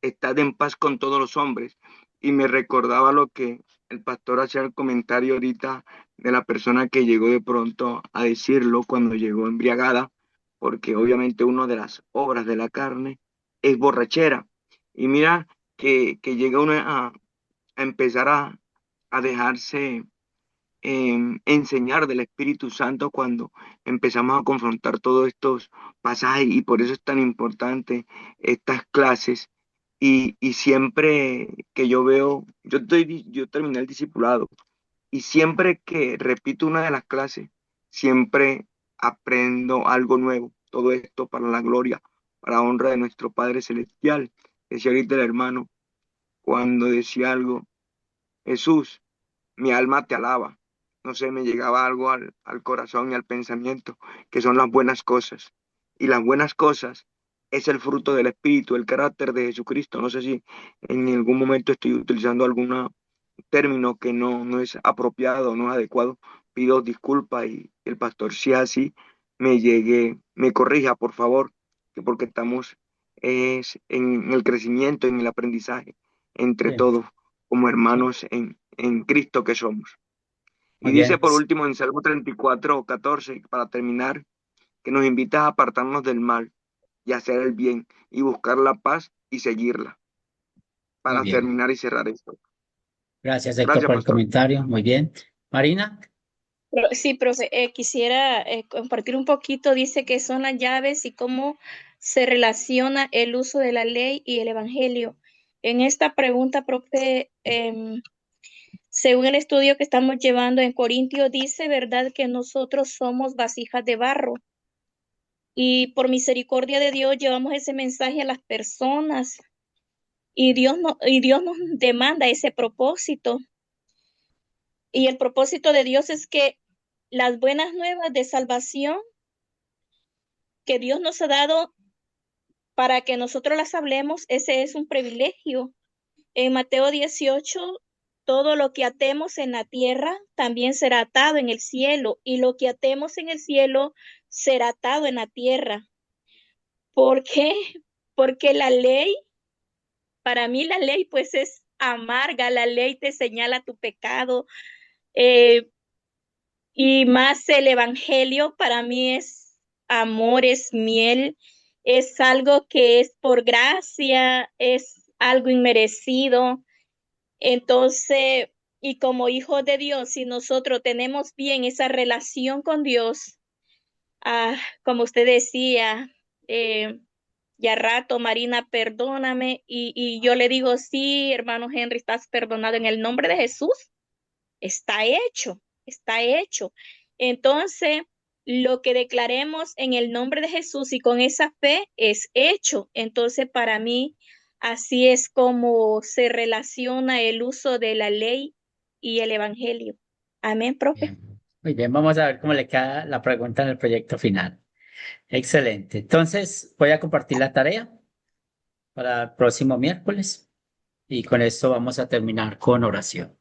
estad en paz con todos los hombres. Y me recordaba lo que el pastor hacía el comentario ahorita de la persona que llegó de pronto a decirlo cuando llegó embriagada, porque obviamente una de las obras de la carne es borrachera. Y mira que llega uno a empezar a dejarse enseñar del Espíritu Santo cuando empezamos a confrontar todos estos pasajes, y por eso es tan importante estas clases. Y siempre que yo veo, yo terminé el discipulado, y siempre que repito una de las clases, siempre aprendo algo nuevo. Todo esto para la gloria, para honra de nuestro Padre Celestial. Decía ahorita el hermano, cuando decía algo, Jesús, mi alma te alaba. No sé, me llegaba algo al corazón y al pensamiento, que son las buenas cosas. Y las buenas cosas es el fruto del Espíritu, el carácter de Jesucristo. No sé si en algún momento estoy utilizando algún término que no es apropiado, no es adecuado. Pido disculpas, y el pastor, si es así, me corrija, por favor, que porque estamos en el crecimiento, en el aprendizaje, entre Bien, todos, como hermanos en Cristo que somos. muy Y dice bien. por último en Salmo 34:14, para terminar, que nos invita a apartarnos del mal y hacer el bien y buscar la paz y seguirla. Muy Para bien. terminar y cerrar esto. Gracias, Héctor, Gracias, por el pastor. comentario. Muy bien. Marina, Sí, profe, quisiera compartir un poquito, dice que son las llaves y cómo se relaciona el uso de la ley y el evangelio. En esta pregunta, profe, según el estudio que estamos llevando en Corintios, dice, ¿verdad?, que nosotros somos vasijas de barro y por misericordia de Dios llevamos ese mensaje a las personas, y Dios nos demanda ese propósito. Y el propósito de Dios es que las buenas nuevas de salvación que Dios nos ha dado para que nosotros las hablemos, ese es un privilegio. En Mateo 18, todo lo que atemos en la tierra también será atado en el cielo, y lo que atemos en el cielo será atado en la tierra. ¿Por qué? Porque la ley, para mí la ley pues es amarga, la ley te señala tu pecado, eh, y más el evangelio para mí es amor, es miel, es algo que es por gracia, es algo inmerecido. Entonces, y como hijos de Dios, si nosotros tenemos bien esa relación con Dios, como usted decía, ya rato, Marina, perdóname, y yo le digo, sí, hermano Henry, estás perdonado en el nombre de Jesús, está hecho, está hecho. Entonces, lo que declaremos en el nombre de Jesús y con esa fe es hecho. Entonces, para mí, así es como se relaciona el uso de la ley y el evangelio. Amén, profe. bien. Muy bien, vamos a ver cómo le queda la pregunta en el proyecto final. Excelente. Entonces, voy a compartir la tarea para el próximo miércoles y con esto vamos a terminar con oración.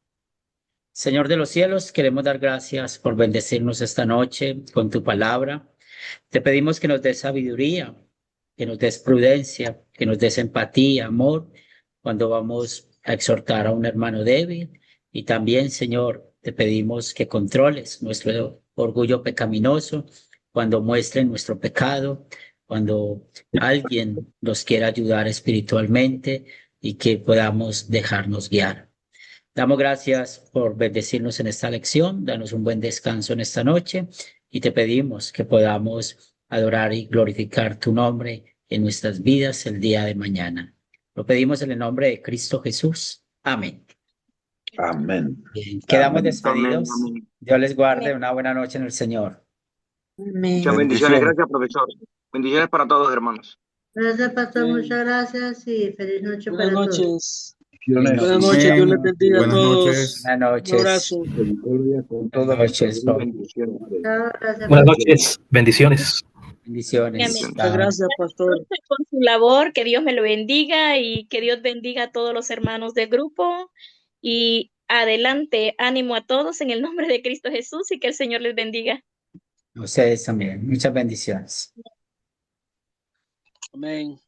Señor de los cielos, queremos dar gracias por bendecirnos esta noche con tu palabra. Te pedimos que nos des sabiduría, que nos des prudencia, que nos des empatía, amor, cuando vamos a exhortar a un hermano débil. Y también, Señor, te pedimos que controles nuestro orgullo pecaminoso cuando muestren nuestro pecado, cuando alguien nos quiera ayudar espiritualmente y que podamos dejarnos guiar. Damos gracias por bendecirnos en esta lección, danos un buen descanso en esta noche y te pedimos que podamos adorar y glorificar tu nombre en nuestras vidas el día de mañana. Lo pedimos en el nombre de Cristo Jesús. Amén. Amén. Bien, quedamos Amén. Amén, despedidos. amén. Dios les guarde. Amén. Una buena noche en el Señor. Muchas bendiciones. Bendición. Gracias, profesor. Bendiciones para todos, hermanos. Gracias, pastor, Amén. muchas gracias y feliz noche Buenas para todos. noches. Bendiciones. Buenas noches. Dios les Amén. bendiga a Buenas todos. noches. Buenas Un noches. abrazo. Misericordia con toda Buenas noches, nuestra Pablo. bendición. Chao, gracias, Buenas pastor. noches, bendiciones. Bendiciones. Amén. Muchas gracias, pastor. Con su labor, que Dios me lo bendiga y que Dios bendiga a todos los hermanos del grupo. Y adelante, ánimo a todos en el nombre de Cristo Jesús y que el Señor les bendiga. A ustedes también. Muchas bendiciones. Amén.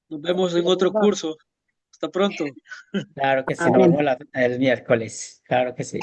Nos vemos en otro curso. Hasta pronto. Claro que sí, nos Amén. vemos el miércoles. Claro que sí.